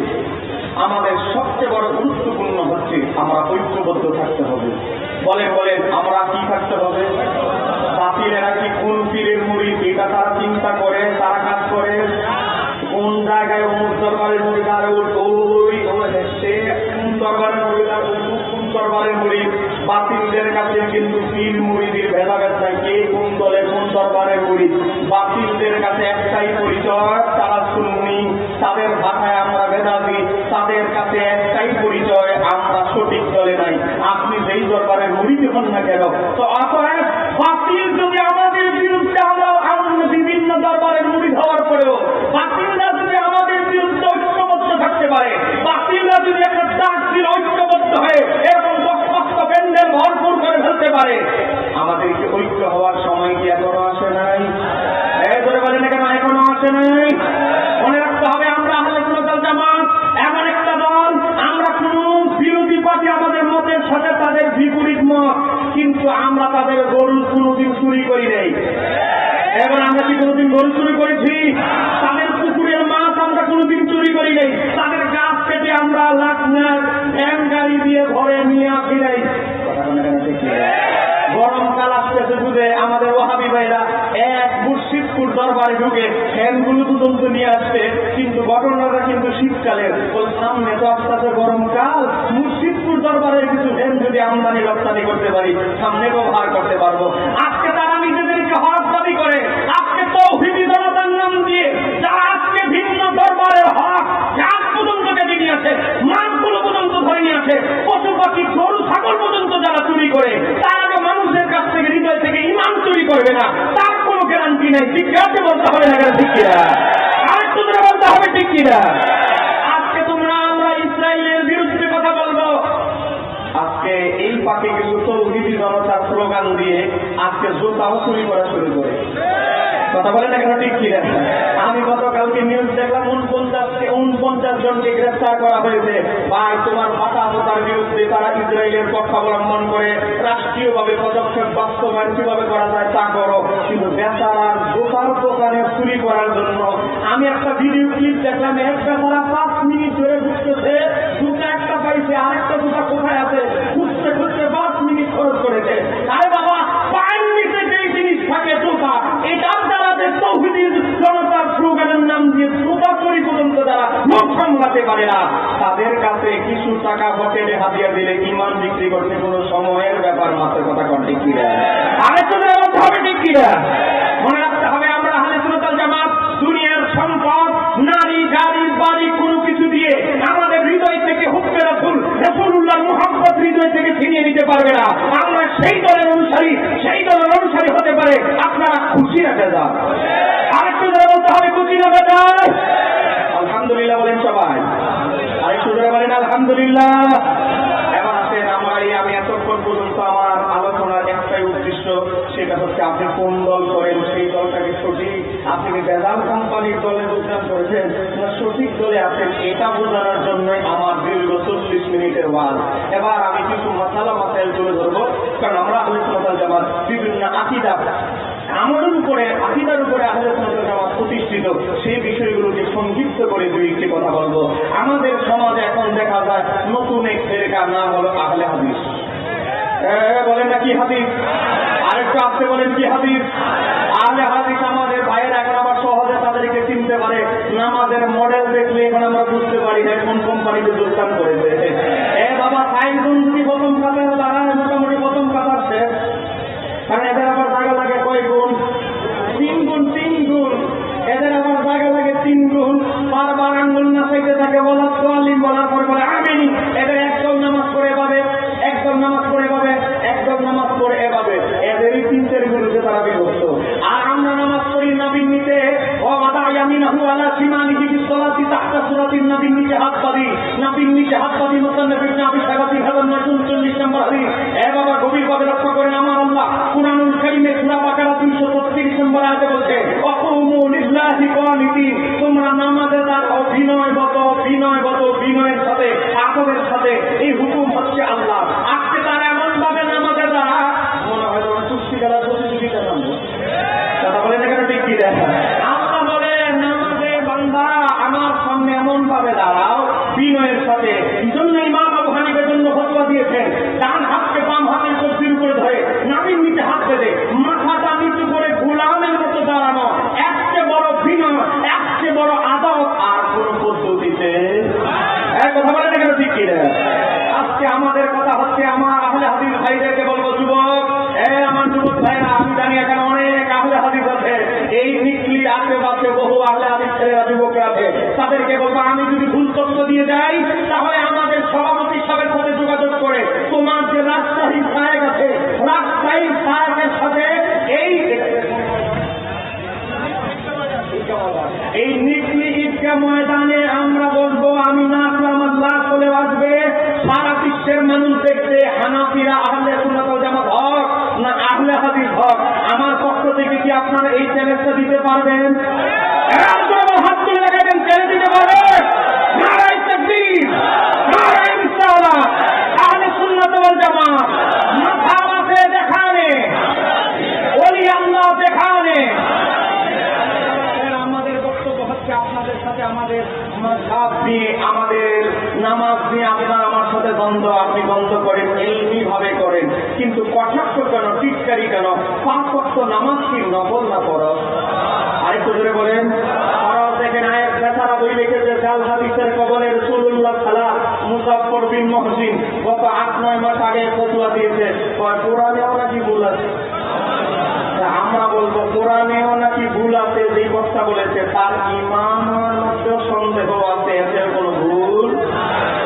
আমাদের সবচেয়ে বড় গুরুত্বপূর্ণ হচ্ছে আমরা ঐক্যবদ্ধ থাকতে হবে। বলেন আমরা কি থাকতে হবে? বাতিলেরা কি কোন পীরের মুরিদ এটা তারা চিন্তা করে, তারা কাজ করে, কোন জায়গায় অমুক দরবারের মুরিদ আর সে কোন দরবারের মুরিদ আর কোন দরবারের মুরিদ। বাতিলদের কাছে কিন্তু পীর মুরিদের ভেদাভেদ নাই, কে কোন দলের কোন দরবারের মুরিদ। বাতিলদের কাছে একটাই পরিচয়, তারা সুন্নি, তাদের ভাষায় আমরা বেদাতি, তাদের কাছে একটাই পরিচয়, আমরা সঠিক দলে নাই। আপনি যেই দরবারের মুরিদ হন না কেন, তো অতএব বাতিল যদি আমাদের বিরুদ্ধে আমরা বিভিন্ন দরবারের মুরিদ হওয়ার পরেও বাতিলরা যদি আমাদের বিরুদ্ধে ঐক্যবদ্ধ থাকতে পারে, বাতিলরা যদি একটা দাসির ঐক্যবদ্ধ হয়ে এরকম বক্তব্য প্যান্ডেল ভরপুর করে ফেলতে পারে, আমাদেরকে ঐক্য হওয়ার সময় কি এখনো আসে নাই? ধরে বলেন কেন এখনো আসে নাই? মনে রাখতে হবে, আমরা আহলে সুন্নাত ওয়াল জামাত এমন একটা দল, আমরা কোন বিরোধী পার্টি আমাদের মতের সাথে তাদের বিপরীত মত, কিন্তু আমরা তাদের গরু কোনোদিন চুরি করি নাই। এবার আমরা কি কোনোদিন গরু চুরি করেছি? তাদের পুকুরের মাছ আমরা কোনোদিন চুরি করি নাই। তাদের গাছ কেটে আমরা লাখ গাড়ি দিয়ে ঘরে নিয়ে আসি নাই। গরমকাল আসতেছে বুঝে আমাদের ওয়াহাবি ভাইরা এক মুর্শিদপুর দরবারে ঢুকে ফ্যানগুলো পর্যন্ত নিয়ে আসছে, কিন্তু ঘটনাটা কিন্তু শীতকালের। ওই সামনে তো আসতেছে গরমকাল, মুর্শিদপুর দরবারের কিছু ফ্যান যদি আমদানি রপ্তানি করতে পারি, সামনে ব্যবহার করতে পারবো। আজকে তারা নিজেদেরকে হক দাবি করে, আজকে তৌহিদি জনতার নাম দিয়ে যারা আজকে ভিন্ন দরবারের হক গাছ পর্যন্ত কেটে নিয়ে আসে, মাছগুলো পর্যন্ত ধরে নিয়ে আসে, পশু পাখি গরু ছাগল পর্যন্ত যারা চুরি করে, তারা মানুষের কাছ থেকে হৃদয় থেকে ইমান চুরি করবে না, তার কোনো গ্যারান্টি নেই। ঠিক আছে বলতে হবে না, ঠিক কিনা? আরেকটু ধরে বলতে হবে, ঠিক কিনা? আজকে তোমরা আমরা ইসরায়েলের বিরুদ্ধে কথা বলবো, আজকে এই পাকে কিন্তু তৌহিদি জনতার স্লোগান দিয়ে আজকে জুতাও চুরি করা শুরু করে। কথা বলে না কেন, ঠিক কিনা? আমি গতকালকে নিউজ দেখলাম 49 জনকে গ্রেফতার করা হয়েছে। ভাই, তোমার হতাহতার বিরুদ্ধে তারা ইসরায়েলের পক্ষাবলম্বন করে রাষ্ট্রীয়ভাবে পদক্ষেপ বাস্তবায়ন কিভাবে করা যায় তা করো, কিন্তু বেচারার দোকানে চুরি করার জন্য আমি একটা ভিডিও ক্লিপ দেখলাম। এক বেচারা 5 মিনিট ধরে ঘুরতেছে, দুটো একটা পাইছে, আরেকটা দুটা কোথায় আছে খুঁজতে খুঁজতে 5 মিনিট খরচ করেছে। আরে বাবা, পায়ের নিচে যেই জিনিস থাকে জুতা, এটা যারা তৌহিদের জনতার স্লোগানের নাম দিয়ে জুতা চুরি পর্যন্ত যারা মুখ সামলাতে পারে না, তাদের কাছে কিছু টাকা হোটেলে হাতিয়ে দিলে ইমান বিক্রি করতে কোনো সময়ের ব্যাপার মাত্র। কথা কন ঠিক কিনা? আরেকটু বলতে হবে ঠিক কিনা? মনে রাখতে হবে, আমরা আহলে সুন্নাত ওয়াল জামাত দুনিয়ার সম্পদ, নারী, গাড়ি, বাড়ি কোনো কিছু দিয়ে আমাদের হৃদয় থেকে হুকমে রাসূলুল্লাহর মুহাব্বত হৃদয় থেকে ছিনিয়ে নিতে পারবে না। আমরা সেই দলের অনুসারী হতে পারে। আপনারা খুশি রাখা যান। আরেকটু ধরে বলতে হবে খুশি রাখা যায়। আলহামদুলিল্লাহ বলেন সবাই। আরেকটু ধরে বলেন আলহামদুলিল্লাহ। এবার আসেন, আমি এতক্ষণ পর্যন্ত আমার আলোচনার একটাই উদ্দেশ্য, সেটা হচ্ছে আপনি কোন দল করেন, সেই দলটাকে সঠিক, আপনি বেদাল কোম্পানির দলে যোগদান করেছেন না সঠিক দলে আছেন, এটা বোঝানোর জন্যই আমার দীর্ঘ 40 মিনিটের ওয়াজ। এবার আমি কিছু মাসাইল তুলে ধরবো, কারণ আমরা আহলে সুন্নাত ওয়াল জামাত বিভিন্ন আমলের উপরে, আকীদার উপরে আহলে সুন্নাত ওয়াল জামাত প্রতিষ্ঠিত, সেই বিষয়গুলোকে সংক্ষিপ্ত করে দুই একটি কথা বলবো। আমাদের সমাজে এখন দেখা যায় নতুন এক ফেরকা নাম হলো আহলে হাদিস। বলেন না কি হাদিস? আরেকটু আসতে বলেন কি হাদিস? আহলে হাদিস আমাদের ভাইয়েরা এখন আবার সহজে তাদেরকে চিনতে পারে। নামাজের মডেল দেখলে এখন আমরা বুঝতে পারি না কোন কোম্পানিতে যোগদান করেছে। বাবা, সাইনগুন যদি প্রথম কাতারে দাঁড়ায়, মোটামুটি প্রথম কাতার শেষ। কারণ এদের আবার জায়গা লাগে কয় গুণ? 3 গুণ। এদের আবার জায়গা লাগে 3 গুণ। বারবার আঙ্গুল না চাইতে থাকে, বলার সোয়ালিম বলার পর বলে আমিন। এদের একদল নামাজ পড়ে পাবে, একদল নামাজ পড়ে পাবে, একদল নামাজ পড়ে এভাবে। এদেরই 3-4 গুরুতে তারা বিভক্ত। আর আমরা নামাজ পড়ি নবীর নিচে, ও মাদা ইয়ামিনাহু আলা শিমালিহি বিসসালাতি তাহতা সূরাতিন নবীর নিচে হাত বাঁধি, নবীর নিচে হাত বাঁধি। মুসান্নাফ ইবনে আবি শাইবাতি হাজার 939 নম্বর হাদিস। বাবা, গভীরভাবে লক্ষ্য করেন আমার আল্লাহ কুরআনুল কারীমে সূরা বাকারা 236 নম্বর আয়াতে বলছে, ওয়াকুমু লিল্লাহি কানিতিন, তোমরা নামাজে দাঁড়াও বিনয়ের সাথে, আদবের সাথে। এই হুকুম হচ্ছে আল্লাহ। আজকে তারা এমন ভাবে নামাজে দাঁড়া, মনে হয় যেন কুস্তি খেলার প্রতিযোগিতা নামবে। কথা বলেন এখানে ঠিক কি দেখা? আল্লাহ বলে নামাজে বান্দা আমার সামনে এমন ভাবে দাঁড়াও বিনয়ের সাথে। এই জন্য ইমাম আবু হানিফার জন্য ফতোয়া দিয়েছেন, ডান হাতকে বাম হাতের কবজির উপরে ধরে নাভির নিচে হাত বেঁধে মাথাটা নিচু করে গোলামের মতো দাঁড়ানো, এত বড় বিনয়, এত বড় আদব আর কোন পদ্ধতিতে। কথা বলেন এখানে ঠিক কি? আজকে আমাদের কথা হচ্ছে, আমার আহলে হাদিস ভাইদেরকে বলবো, যুবক, আমার যুবক ভাইরা, আমি জানি এখানে অনেক আহলে হাদিস আছে, এই নিকলির আশেপাশে বহু আহলে হাদিস ছেলেরা, যুবকরা আছে। তাদেরকে বলবো, আমি যদি ভুল তথ্য দিয়ে যাই তাহলে আমাদের সভাপতি সাহেবের সাথে যোগাযোগ করে তোমার যে রাজশাহী সাহেব আছে, রাজশাহী সাহেবের সাথে এই নিকলি ঈদগাহ ময়দানে আমরা বলবো, আমি না আসলে আমার লাশ চলে আসবে। সারা বিশ্বের মানুষ দেখবে হানাফিরা আহলে সুন্নাত ওয়াল জামাত হক না আহলে হাদিস হক। আমার পক্ষ থেকে কি আপনারা এই চ্যালেঞ্জটা দিতে পারবেন? হাত তুলে দেখাবেন, চ্যালেঞ্জ দিতে পারবেন? নারায়ে তাকবীর, নারায়ে রিসালাত, আহলে সুন্নাত ওয়াল জামাত। মাথা মাথায় দেখানে, ওলি আল্লাহ দেখানে। আপনাদের সাথে আমাদের মাযহাব নিয়ে, আমাদের নামাজ নিয়ে আপনার আমার সাথে দ্বন্দ্ব, আপনি দ্বন্দ্ব করেন, ইলমি ভাবে করেন, কিন্তু কটাক্ষ কেন, টিটকারি কেন? 5 ওয়াক্ত নামাজ কি নফল না ফরজ? আরেকটু জোরে বলেন। ফরজ দেখেন, আয়াত বেচারা বই লিখেছে, জাল হাদিসের কবলে রাসূলুল্লাহ সাল্লাল্লাহু মুজাফফর বিন মুহসিন গত 8-9 মাস আগে ফতোয়া দিয়েছে, কোরআনেও নাকি ভুল আছে। আমরা বলবো কোরআনেও নাকি ভুল আছে, যেই বক্তা বলেছে তার ইমানের মধ্যে সন্দেহ আছে, এতে কোনো ভুল।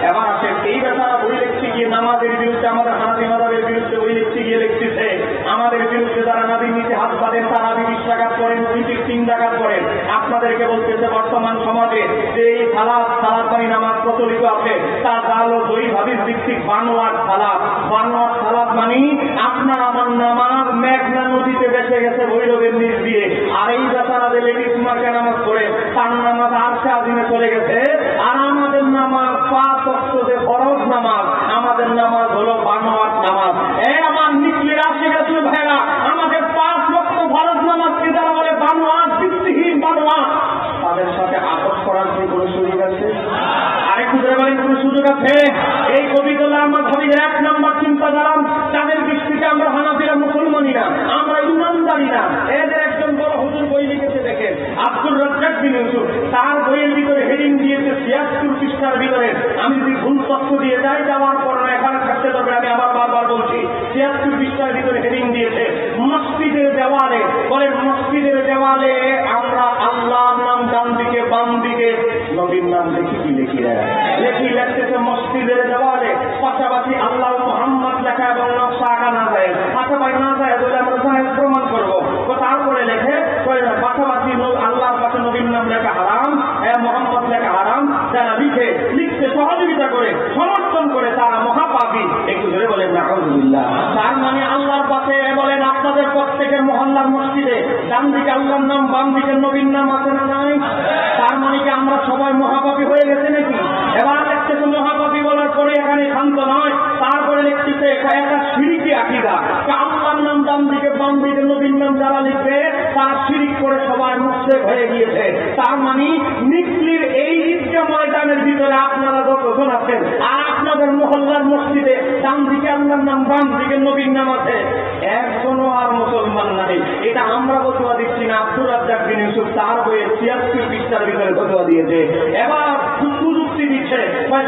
এবার আসে, এই ব্যাপারে বই লিখতে গিয়ে নামাজের বিরুদ্ধে, আমাদের হানাফি মাযহাবের বিরুদ্ধে বই লিখতে গিয়ে লিখতেছে, আমাদের বিরুদ্ধে যারা নাবির নিচে হাত বাঁধেন তারা 20 রাকাত করেন, 3 রাকাত করেন। আপনাদেরকে বলতেছে, বর্তমান সমাজে যে এই সালাত পানি নামাজ প্রচলিত আছে, তার হলো দই হাদিস ভিত্তিক বানোয়াট সালাত মানে আপনার আমার নামাজ মেঘনা নদীতে ভেসে গেছে ভৈরবের নিচ দিয়ে। আর এই বেচারা যে লেডিস মার্কে নামাজ পড়ে, তার নামাজ আরশে আজিমে চলে গেছে। আর আমাদের সুযোগ আছে। এই কবিগুলো আমার ভাবিদের 1 নম্বর চিন্তাধারা, তাদের দৃষ্টিতে আমরা হানাফিরা মুসলমানই না, আমরা ইমানদারি না। এদের একজন বড় হুজুর বই লিখেছে, দেখেন আব্দুর রাজ্জাক বিন ইউসুফ, তার বইয়ের ভিতরে হেডিং দিয়েছে 76 পৃষ্ঠার ভিতরে। আমি যদি ভুল তথ্য দিয়ে যাই, যাওয়ার পর এখানে থাকতে পারবে, আমি আবার বারবার বলছি, 76 পৃষ্ঠার ভিতরে হেডিং দিয়েছে মসজিদের দেওয়ালে, বলেন মসজিদের দেওয়ালে আমরা আল্লাহর নাম ডান দিকে বাম দিকে, নবীর নাম দেখি কি লিখি লিখতেছে মসজিদের দেওয়ালে, পাশাপাশি আল্লাহ মুহাম্মদ লেখা এবং নকশা আঁকা না যায়, পাশাপাশি না যায় বলে আমরা প্রমাণ করবো। তারপরে লেখে পাশাপাশি আল্লাহর পাশে নবীর নাম লেখা হারাম, মোহাম্মদ লেখা হারাম। যারা লিখতে সহযোগিতা করে, সমর্থন করে, তারা মহাপাপী। একটু ধরে বলেন আলহামদুলিল্লাহ। তার মানে আল্লাহর পাশে বলেন আপনাদের প্রত্যেকের মহল্লার মসজিদে ডান দিকে আল্লাহর নাম, বাম দিকে নবীর নাম আছে না নাই? তার মানে কি আমরা সবাই মহাপাপী হয়ে গেছে নাকি? এবার দেখতেছে মহাপাপী বলার পরে এখানে শান্ত নয়, তারপরে লিখতেছে একটা শিরকি আকীদা, আল্লাহর নাম ডান দিকে বাম দিকে নবীর নাম যারা লিখবে তারা শিরিক করে সবাই মুশরিক হয়ে গিয়েছে। তার মানে নিকলির এই ঈদগাহ ময়দানের ভিতরে আপনারা যতজন আছেন আর আপনাদের মহল্লার মসজিদে ডান দিকে আল্লাহর নাম বাম দিকে নবীর নাম আছে, একজনও আর মুসলমান নাই। এটা আমরা ফতোয়া দিচ্ছি না, আব্দুর রাজ্জাক বিন ইউসুফ তার বইয়ে 76 পৃষ্ঠার ভিতরে ফতোয়া দিয়েছে। এবার যুক্তি দিচ্ছে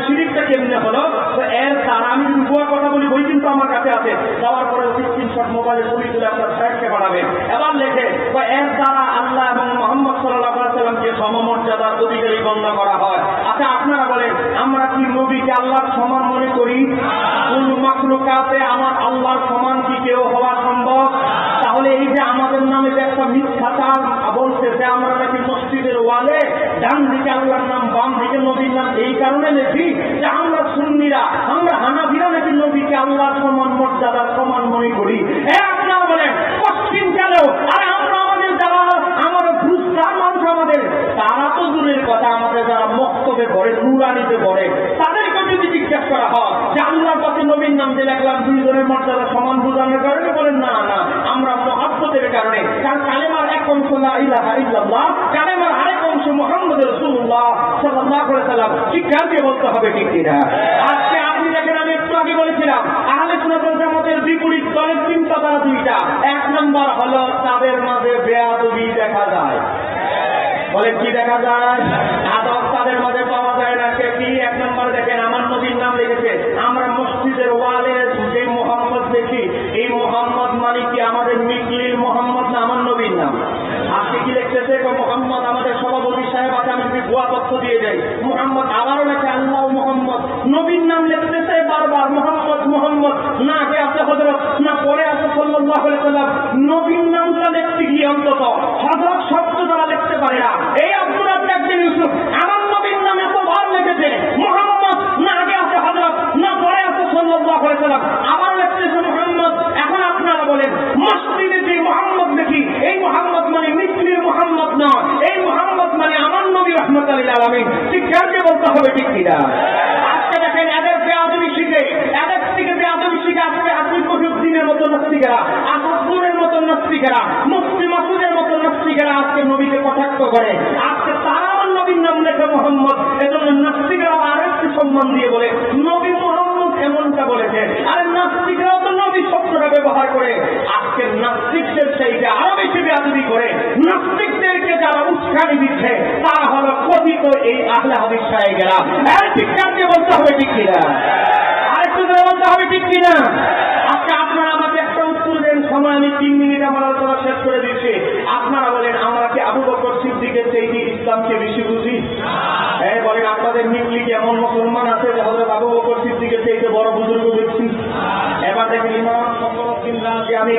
শিরিকটা কেমনে হলো, এর দ্বারা আমি দুয়া কথা বলি, বই কিন্তু আমার কাছে আছে, যাওয়ার পরে স্ক্রিনশট মোবাইলে ছবি তুলে আপনার সাইডকে বাড়াবেন। এবার লেখে এর দ্বারা আল্লাহ এবং মুহাম্মদ সাল্লাল্লাহু আলাইহি ওয়াসাল্লামকে সমমর্যাদার অধিকারী গণ্য করা হয়। আচ্ছা আপনারা বলেন, আমরা কি নবীকে আল্লাহর সমান মনে করি? কোন মাখলুকাতে আমার আল্লাহর সমান কি কেউ হওয়া সম্ভব? তাহলে এই যে আমাদের নামে যে একটা মিথ্যাচার বলছে যে আমরা নাকি মসজিদের ওয়ালে ডান দিকে আল্লাহর নাম বাম দিকে নবীর নাম, এই কারণে দেখি যে আমরা সুন্নিরা, আমরা হানাফিরা নাকি নবীকে আল্লাহর সমান মর্যাদার সমান মনে করি। আপনারা বলেন পশ্চিমকালেও, আরে আমরা আমাদের যারা আমাদের ভুস্তার মানুষ আমাদের, তারা তো দূরের কথা, আমাদের যারা মক্তবে পড়ে, নুরানিতে পড়ে, তাদেরকে যদি জিজ্ঞাসা করা হয় যে আল্লাহর পথে নবীর নাম দিয়ে দেখলাম দুইজনের মর্যাদা সমান বোঝানোর কারণে, বলেন না না, আমরা মহাব্বতের কারণে। কারণ কালেমার এক অংশ লা ইলাহা ইল্লাল্লাহ, কালেমার আরেক অংশ মুহাম্মদ রাসূলুল্লাহ সাল্লাল্লাহু আলাইহি ওয়াসাল্লাম। শিক্ষা দিয়ে বলতে হবে, ঠিক কিনা? আজকে আপনি দেখেন, আমি একটু আগে বলেছিলাম আহলে সুন্নাত ওয়াল জামাতের বিপরীত দলের চিন্তাধারা দুইটা। 1 নম্বর হলো তাদের মাঝে বেয়াদবি দেখা যায়। বলে কি দেখা যায়? আদব তাদের মাঝে পাওয়া যায় না। সে কি? 1 নম্বর দেখেন, আমার নবীর নাম লিখেছে, আমরা মসজিদের ওয়ালে যে মোহাম্মদ দেখি, এই মোহাম্মদ মানে কি আমাদের মিকলির মোহাম্মদ না আমার নবীর নাম? আজকে কি লিখতেছে মোহাম্মদ, আমাদের সভাপতি সাহেব আছে, আমি যদি ভুয়া তথ্য দিয়ে যাই, মোহাম্মদ আবারও লেখে আল্লাহ মোহাম্মদ, নবীর নাম লিখতেছে বারবার মোহাম্মদ মোহাম্মদ, না আগে আছে হযরত, না পরে আছে সাল্লাল্লাহু আলাইহি ওয়াসাল্লাম। নবীর নামটা লিখতে গিয়ে অন্তত হযরত শব্দ দ্বারা লিখতে পারে না। এই আব্দুর রাজ্জাক বিন ইউসুফ আমার নবীর নামে এতবার লিখেছে মোহাম্মদ, না আগে আছে হযরত, না পরে আছে সাল্লাল্লাহু আলাইহি ওয়াসাল্লাম, আবার লিখতেছে মোহাম্মদ। এখন আপনারা বলেন, মসজিদে যে মোহাম্মদ দেখি, এই মোহাম্মদ মানে মিসলির মোহাম্মদ না, এই মোহাম্মদ মানে আমার নবী রাহমাতুল লিল আলামিন। শিক্ষার্থী বলতে হবে, ঠিক কিনা? আজকে দেখেন এদের বেয়াদবি শিখে, এদের থেকে বেয়াদবি শিখে আজকে আব্দুল কবির মতো নাস্তিকেরা, আসাদুরের মতো নাস্তিকেরা, মুফতি মাসুদের মতো নাস্তিকেরা আজকে নবীকে কটাক্ষ করে। আজকে তারা আমার নবীর নাম লেখে মোহাম্মদ, এজন্য নাস্তিকরাও আরেকটু সম্মান দিয়ে বলে নবী মোহাম্মদ এমনটা বলেছে। আরে নাস্তিকরাও তো নবী শব্দটা ব্যবহার করে। আজকে নাস্তিকদের সেইটা আরো বেশি বেয়াদবি করে। নাস্তিকদেরকে যারা উস্কানি দিচ্ছে তারা হলো কথিত এই আহলে হাদিস সাহেবেরা। এর শিক্ষার্থী বলতে হবে, ঠিক কিনা? আরেকটু বলতে হবে, ঠিক কিনা? আজকে আপনারা আমাকে একটা উত্তর দেন, সময় আমি 3 মিনিট আমার আলোচনা শেষ করে দিচ্ছি। আপনারা বলেন, আমরা কি আবু বকর সিদ্দিকের চাইতে ইসলামকে বেশি বুঝি? হ্যাঁ বলেন, আপনাদের নিকলিকে এমন মুসলমান আছে যে হযরত আবু বকর সিদ্দিকের চাইতে বড় বুজুর্গ দেখছি? এবার দেখেন ইমাম ফখরুদ্দিন রাজি, আমি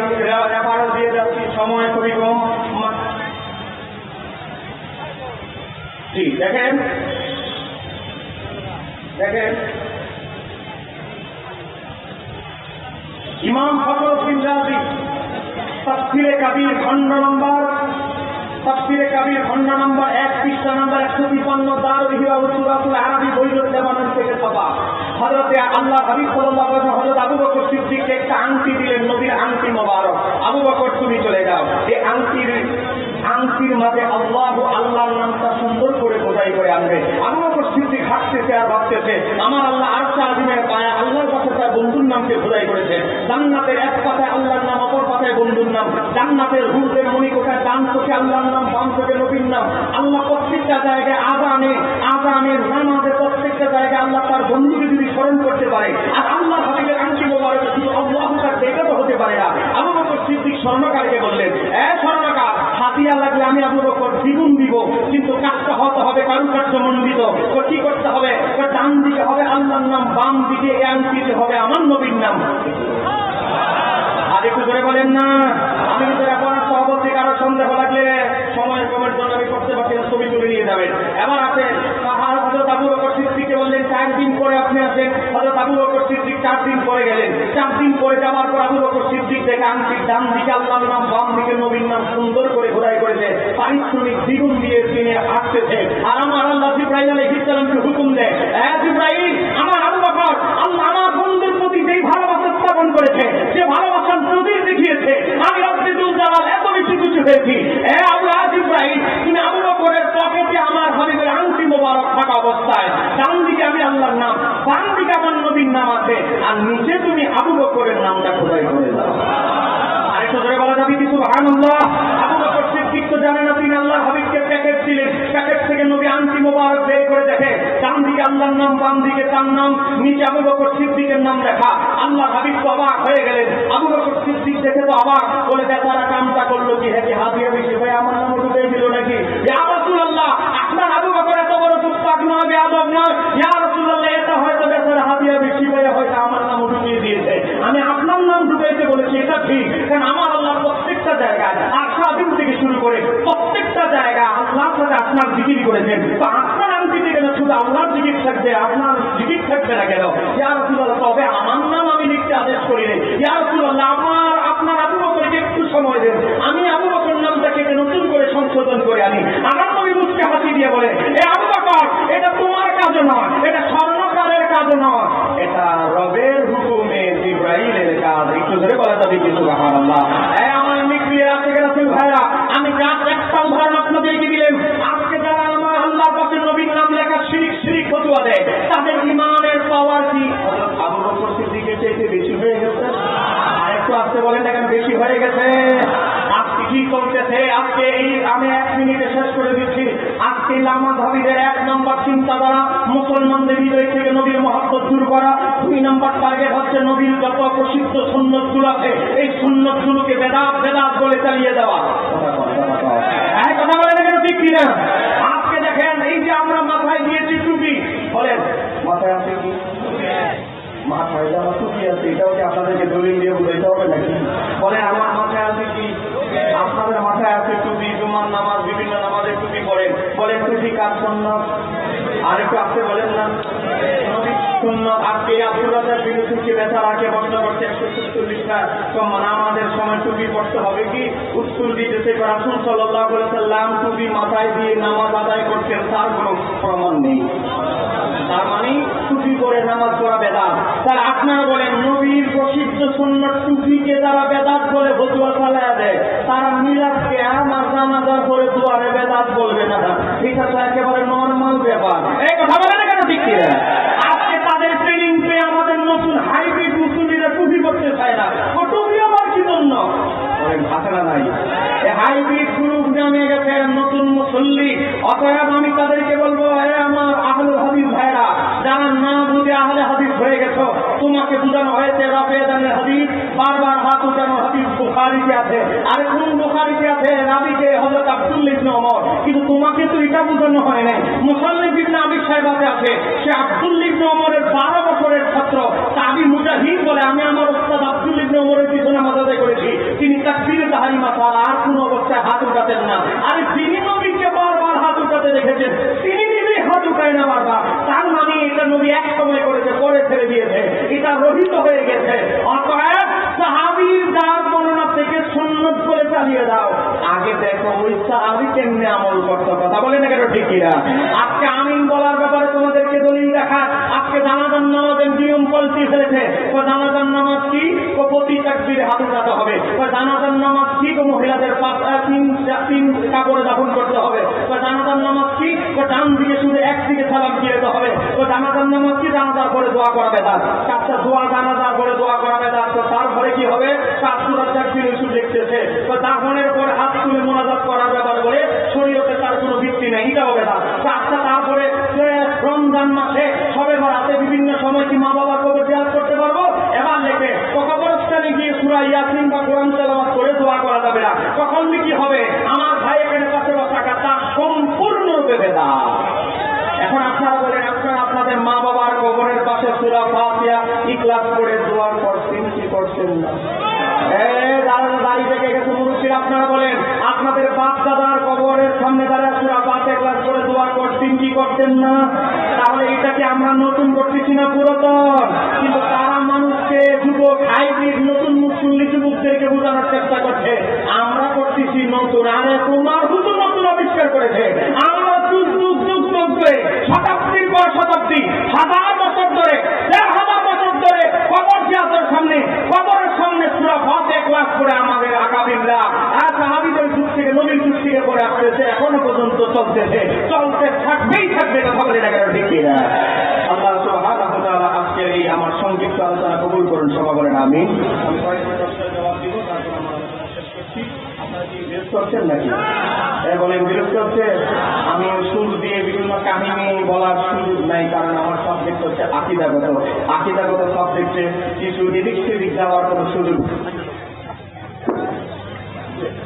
রেফারেন্স দিয়ে যাচ্ছি, সময় খুবই কম। জি দেখেন দেখেন ইমাম ফখরুদ্দিন রাজি তাফসীরে কাবীর খণ্ড নম্বর 1 পৃষ্ঠা নম্বর 153, দারুল হিওয়া ওয়া সূরাতুল আরাবী বইগুলো লেবানন থেকে ছাপা। হযরত আল্লাহ হাবিব সাল্লাল্লাহু আলাইহি ওয়াসাল্লাম হযরত আবু বকর সিদ্দিককে একটা আংটি দিলেন, নবীর আংটি মোবারক। আবু বকর তুমি চলে যাও, এই আংটির মাঝে আল্লাহর নামটা সুন্দর করে খোদাই করে আনবে। আবু বকর সিদ্দিক হাঁটতেছে আর ভাবতেছে আমার আল্লাহ আরশে আজিমের পায়ে আল্লাহর পাশে তার বন্ধুর নামকে খোদাই করেছে। জান্নাতের এক পাতায় আল্লাহর নাম, অপর পাতায় বন্ধুর নাম। জান্নাতের হুরদের মণিকোঠায় ডান চোখে আল্লাহর নাম, বাম চোখে নবীর নাম। আল্লাহ প্রত্যেকটা জায়গায় আজানের নামাজে প্রত্যেকটা জায়গায় আল্লাহ তার বন্ধুকে যদি স্মরণ করতে পারে, আর আল্লাহ হাবিবের আংটি মোবারকে শুধু আল্লাহ তার দেখে তো হতে পারে না। আবু বকর সিদ্দিক স্বর্ণকারকে বললেন, স্বর্ণকার, হাতিয়া লাগলে আমি আবু বকর দ্বিগুণ দিব, কিন্তু কাজটা হতে হবে কারুকার্য মণ্ডিত। তো কি করতে হবে? ডান দিকে হবে আল্লাহর নাম, বাম দিকে এই আংটিতে হবে আমার নবীর নাম। আর একটু ধরে বলেন না। আমি কিন্তু এখন সভাপতি কারো সন্দেহ লাগলে সময়ের কমের জন্য আমি করতে পারছি না, ছবি তুলে নিয়ে যাবেন। এবার আসেন হযরত আবু বকর সিদ্দিককে বললেন 4 দিন পরে আপনি আসেন। হযরত আবু বকর সিদ্দিক 4 দিন পরে গেলেন। 4 দিন পরে যাওয়ার পর আবু বকর সিদ্দিক দেখে আংটির ডান দিকে আল্লাহর নাম, বাম দিকে নবীর নাম সুন্দর করে খোদাই করেছে। পারিশ্রমিক দ্বিগুণ দিয়ে তিনি আসতেছে। আর আমার আল্লাহ জিবরাইল আলাইহিস সালামকে হুকুম দেয়, জিবরাইল, আমার আবু বকর আল্লাহ আমার বন্ধুর প্রতি যেই ভালোবাসা স্থাপন করেছে, যে ভালোবাসার নজির দেখিয়েছে, আমি রব্বে দুল জালাল এত বেশি খুশি হয়েছি। আবু জিবরাইল, তুমি আবু বকরের পকেটে আমার হাবিবের আংটি মোবারক থাকা অবস্থায় ডান দিকে আমি আল্লাহর নাম, বাম দিকে আমার নবীর নাম আছে, আর নিচে তুমি আবু বকরের নামটা খোদাই করে দাও। আরেকটু ধরে বলা যাবে কি সুবহানাল্লাহ? আবু বকর সিদ্দিক তো জানে না তিনি আল্লাহর হাবিবকে প্যাকেট দিলেন। প্যাকেট থেকে নবী আংটি মোবারক বের করে দেখে ডান দিকে আল্লাহর নাম, বাম দিকে তার নাম, নিচে আবু বকর সিদ্দিকের নাম লেখা। আল্লাহর হাবিব তো অবাক হয়ে গেলেন। আবু বকর সিদ্দিক দেখে তো অবাক, বলে বেচারা কামটা করলো কি? হ্যাঁ, হাদিয়া বেশি ভাই আমার নাম ঢুকাই দিল নাকি? ইয়া রাসূলুল্লাহ, আপনার আবু বকর এত বড় কুফফাক নয়, বেয়াদব নয়। ইয়া রাসূলুল্লাহ, এটা হয়তো বেচারা হাদিয়া বেশি ভাই হয়তো আমার নাম ঢুকিয়ে দিয়েছে। আমি আপনার নাম ঢুকাইতে বলেছি, এটা ঠিক। কারণ আমার আল্লাহ প্রত্যেকটা জায়গায় আশা দিন থেকে শুরু করে প্রত্যেকটা জায়গায় আল্লাহর সাথে আপনার জিকির করেছেন। তো আপনার নাম দিতে গেলে শুধু আল্লাহর জিকির থাকবে, আপনার জিকির থাকবে না কেন? ইয়া রাসূলুল্লাহ, তবে আমার নাম আমি লিখতে আদেশ করি নাই। ইয়া রাসূলুল্লাহ, আপনার আবু বকরকে একটু সময় দেন, আমি আবু বকর নামটাকে নতুন করে সংশোধন করে আনি। আমার নবী মুখকে হাসি দিয়ে বলে, আবু বকর, এটা তোমার কাজ নয়, এটা স্বর্ণকারের কাজ নয়, এটা রবের হুকুমে জিবরাইলের কাজ। একটু ধরে বলা যাবে কি সুবহানাল্লাহ? আমার মিক্রিয়া থেকে রাসূল ভাইরা, আমি জাস্ট একটা উদাহরণ আপনাদেরকে দিলাম। আজকে যারা আমার আল্লাহর পাশে নবীর নাম লেখা শিরিক ফতোয়া দেয়, তাদের ঈমানের পাওয়ার কি আবু বকর সিদ্দিকের চাইতে বেশি হয়ে গেছে? আরেকটু আসতে বলেন না কেন বেশি হয়ে গেছে? আজকে কি করতেছে? আজকে এই আমি 1 মিনিটে শেষ করে দিচ্ছি। আজকে নামাজ হাবিবের 1 নম্বর চিন্তাধারা মুসলমানদের হৃদয় থেকে নবীর মহব্বত দূর করা। 2 নম্বর টার্গেট হচ্ছে নবীর যত প্রসিদ্ধ সুন্নতগুলো আছে এই সুন্নতগুলোকে বেদাত বলে চালিয়ে দেওয়া। কথা বলে না কেন? ঠিক কিনা? আজকে দেখেন, এই যে আমরা মাথায় দিয়েছি টুপি, বলেন মাথায় আছে কি? মাথায় যাওয়া টুপি আছে, এটাও কি আপনাদেরকে দলিল দিয়ে বুঝাইতে হবে নাকি? বলেন আমার মাথায় আছে কি? আপনাদের মাথায় আছে টুপি, জুমার নামাজ, বিভিন্ন নামাজের টুপি পড়েন। বলেন টুপি কার সুন্নাত? আর একটু আসতে বলেন না সুন্নাত। আজকে আব্দুল রাজ্জাক বিন ইউসুফকে বেচারাকে প্রশ্ন করছে 147টা নামাজের সময় টুপি পড়তে হবে কি? উত্তর দিতেছে রাসূল সাল্লাল্লাহু আলাইহি ওয়াসাল্লাম টুপি মাথায় দিয়ে নামাজ আদায় করতেন, তার কোনো প্রমাণ নেই। তার মানে টুপি পরে নামাজ পড়া বেদাত। তার আপনারা বলেন নবীর প্রসিদ্ধ সুন্নাত টুপিকে যারা বেদাত বলে ফতোয়া চালায়া দেয়, তারা মিলাদকে আমার জানাজার পরে দুয়ারে বেদাত বলবে না? এটা তো একেবারে নরমাল ব্যাপার। এই কথা বলে না কেন? ঠিক কিনা? আজকে তাদের ট্রেনিং পেয়ে আমাদের নতুন হাইব্রিড মুসলিমরা টুপি করতে চায় না। ও টুপি আবার কি জন্য? আছে না নাই? হাইব্রিড গ্রুপ নামে গেছে নতুন মুসল্লি। অতএব আমি তাদেরকে বলবো, আমার আহলুল হাদিস ভাইরা, যারা না বুঝে আহলে হাদিস হয়ে গেছো, তোমাকে বুঝানো হয়েছে রাফেদানের হাদিস, বারবার হাত উঠানো হাদিস বুখারীতে আছে। আর কোন বুখারীতে আছে? রাবীকে হযরত আব্দুল্লাহ ইবনে ওমর। কিন্তু তোমাকে তো এটা বুঝানো হয় নাই। মুসান্নিফ ইবনে আবি শাইবাতে আছে, সে আব্দুল্লাহ ইবনে ওমরের 12 বছরের ছাত্র তাবি মুজাহিদ বলে, আমি আমার ওস্তাদ আব্দুল্লাহ ইবনে ওমরের পিছনে নামাজ আদায় করেছি। তিনি তাকবীরে তাহরিমা ছাড়া আর কোন অবস্থায় হাত উঠাতেন না। আর তিনি নবীকে বারবার হাত উঠাতে দেখেছেন, তিনি নিজেই হাত উঠায় না বারবার। তার মানে এটা নবী এক সময় করেছে, পরে ছেড়ে দিয়েছে, এটা রহিত হয়ে গেছে। অতএব সাহাবীর যার বর্ণনা থেকে সুন্নাত বলে চালিয়ে দাও। আগে দেখো ওই সাহাবী কেমনে আমল করতো। কথা বলে না কেন? ঠিক কিনা? আজকে আমিন বলার ব্যাপারে তোমাদেরকে দলিল দেখায়। আজকে জানাজার নামাজের নিয়ম পাল্টে ফেলেছে। জানাজার নামাজ কি? প্রতি তাকবীরে হাত উঠাতে হবে। জানাজার নামাজ কি? মহিলাদের 3 কাপড়ে দাফন করতে হবে। জানাজার নামাজ কি? ডান দিকে শুধু একদিকে সালাম দিয়ে দিতে হবে। জানাজার নামাজকে জানাজার করে দোয়া করা বেদাত, 4টা দোয়া জানাজার করে দোয়া করা বেদাত। তো তারপরে কি হবে? 4 সূরা 4 ইস্যু দেখতেছে, তো দাফনের পরে হাত তুলে মোনাজাত করার ব্যাপার বলে শরীয়তে তার কোনো ভিত্তি নেই, এটাও বেদাত। 4টা তারপরে রমজান মাসে সবে বরাতে বিভিন্ন সময় কি মা বাবার কবর জিয়ারত করতে পারবো? এবার লেখে কবরস্থানে গিয়ে সূরা ইয়াসিন বা কোরআন তেলাওয়াত করে দোয়া করা যাবে না। কখন কি হবে? আমার ভাই এখানে পাশে বসা তা সম্পূর্ণরূপে বেদাত। এখন আপনারা বলেন, আপনারা আপনাদের মা বাবার কবরের পাশে সূরা ফাতিহা ইখলাস করে দোয়া করছেন কি করছেন না? দাঁড়িয়ে থেকে গেছে মুরব্বীরা, আপনারা বলেন আপনাদের বাপ দাদার কবরের সামনে দাঁড়িয়ে সূরা ফাতিহা ইখলাস করে দোয়া করছেন কি করতেন না? তাহলে এটাকে আমরা নতুন করতেছি না পুরাতন? কিন্তু তারা মানুষকে যুবক হাইব্রিড নতুন মুসল্লি যুবকদেরকে বোঝানোর চেষ্টা করছে আমরা করতেছি নতুন। আরে তোমার শুধু নতুন আবিষ্কার করেছে, আমরা যুগ যুগ যুগ যুগ ধরে শতাব্দীর পর শতাব্দী, 1000 বছর ধরে, 1000 বছর ধরে কবর জিয়ারতের সামনে, কবরের সামনে সূরা ফাতিহা ইখলাস করে আমাদের আগামীরা সাহাবীদের যুগ থেকে, নবীর যুগ থেকে পড়ে আসতেছে, এখনো পর্যন্ত চলতেছে, চলতে থাকবেই থাকবে। কথা বলে না কেন? ঠিক না? আল্লাহ সুবহানাহু ওয়া তাআলা আজকের এই আমার সংক্ষিপ্ত আলোচনা কবুল করুন। সবাই বলেন আমিন। আমি কয়েকটা প্রশ্নের জবাব দিব, তারপর আমার আলোচনা শেষ করছি। আপনারা কি বিরক্ত হচ্ছেন নাকি? বলেন বিরক্ত হচ্ছে? আমি সুর দিয়ে বিভিন্ন কাহিনী বলার সুযোগ নাই, কারণ আমার সাবজেক্ট হচ্ছে আকীদাগত। আকীদাগত সাবজেক্টে কিছু এদিক সেদিক যাওয়ার কোনো সুযোগ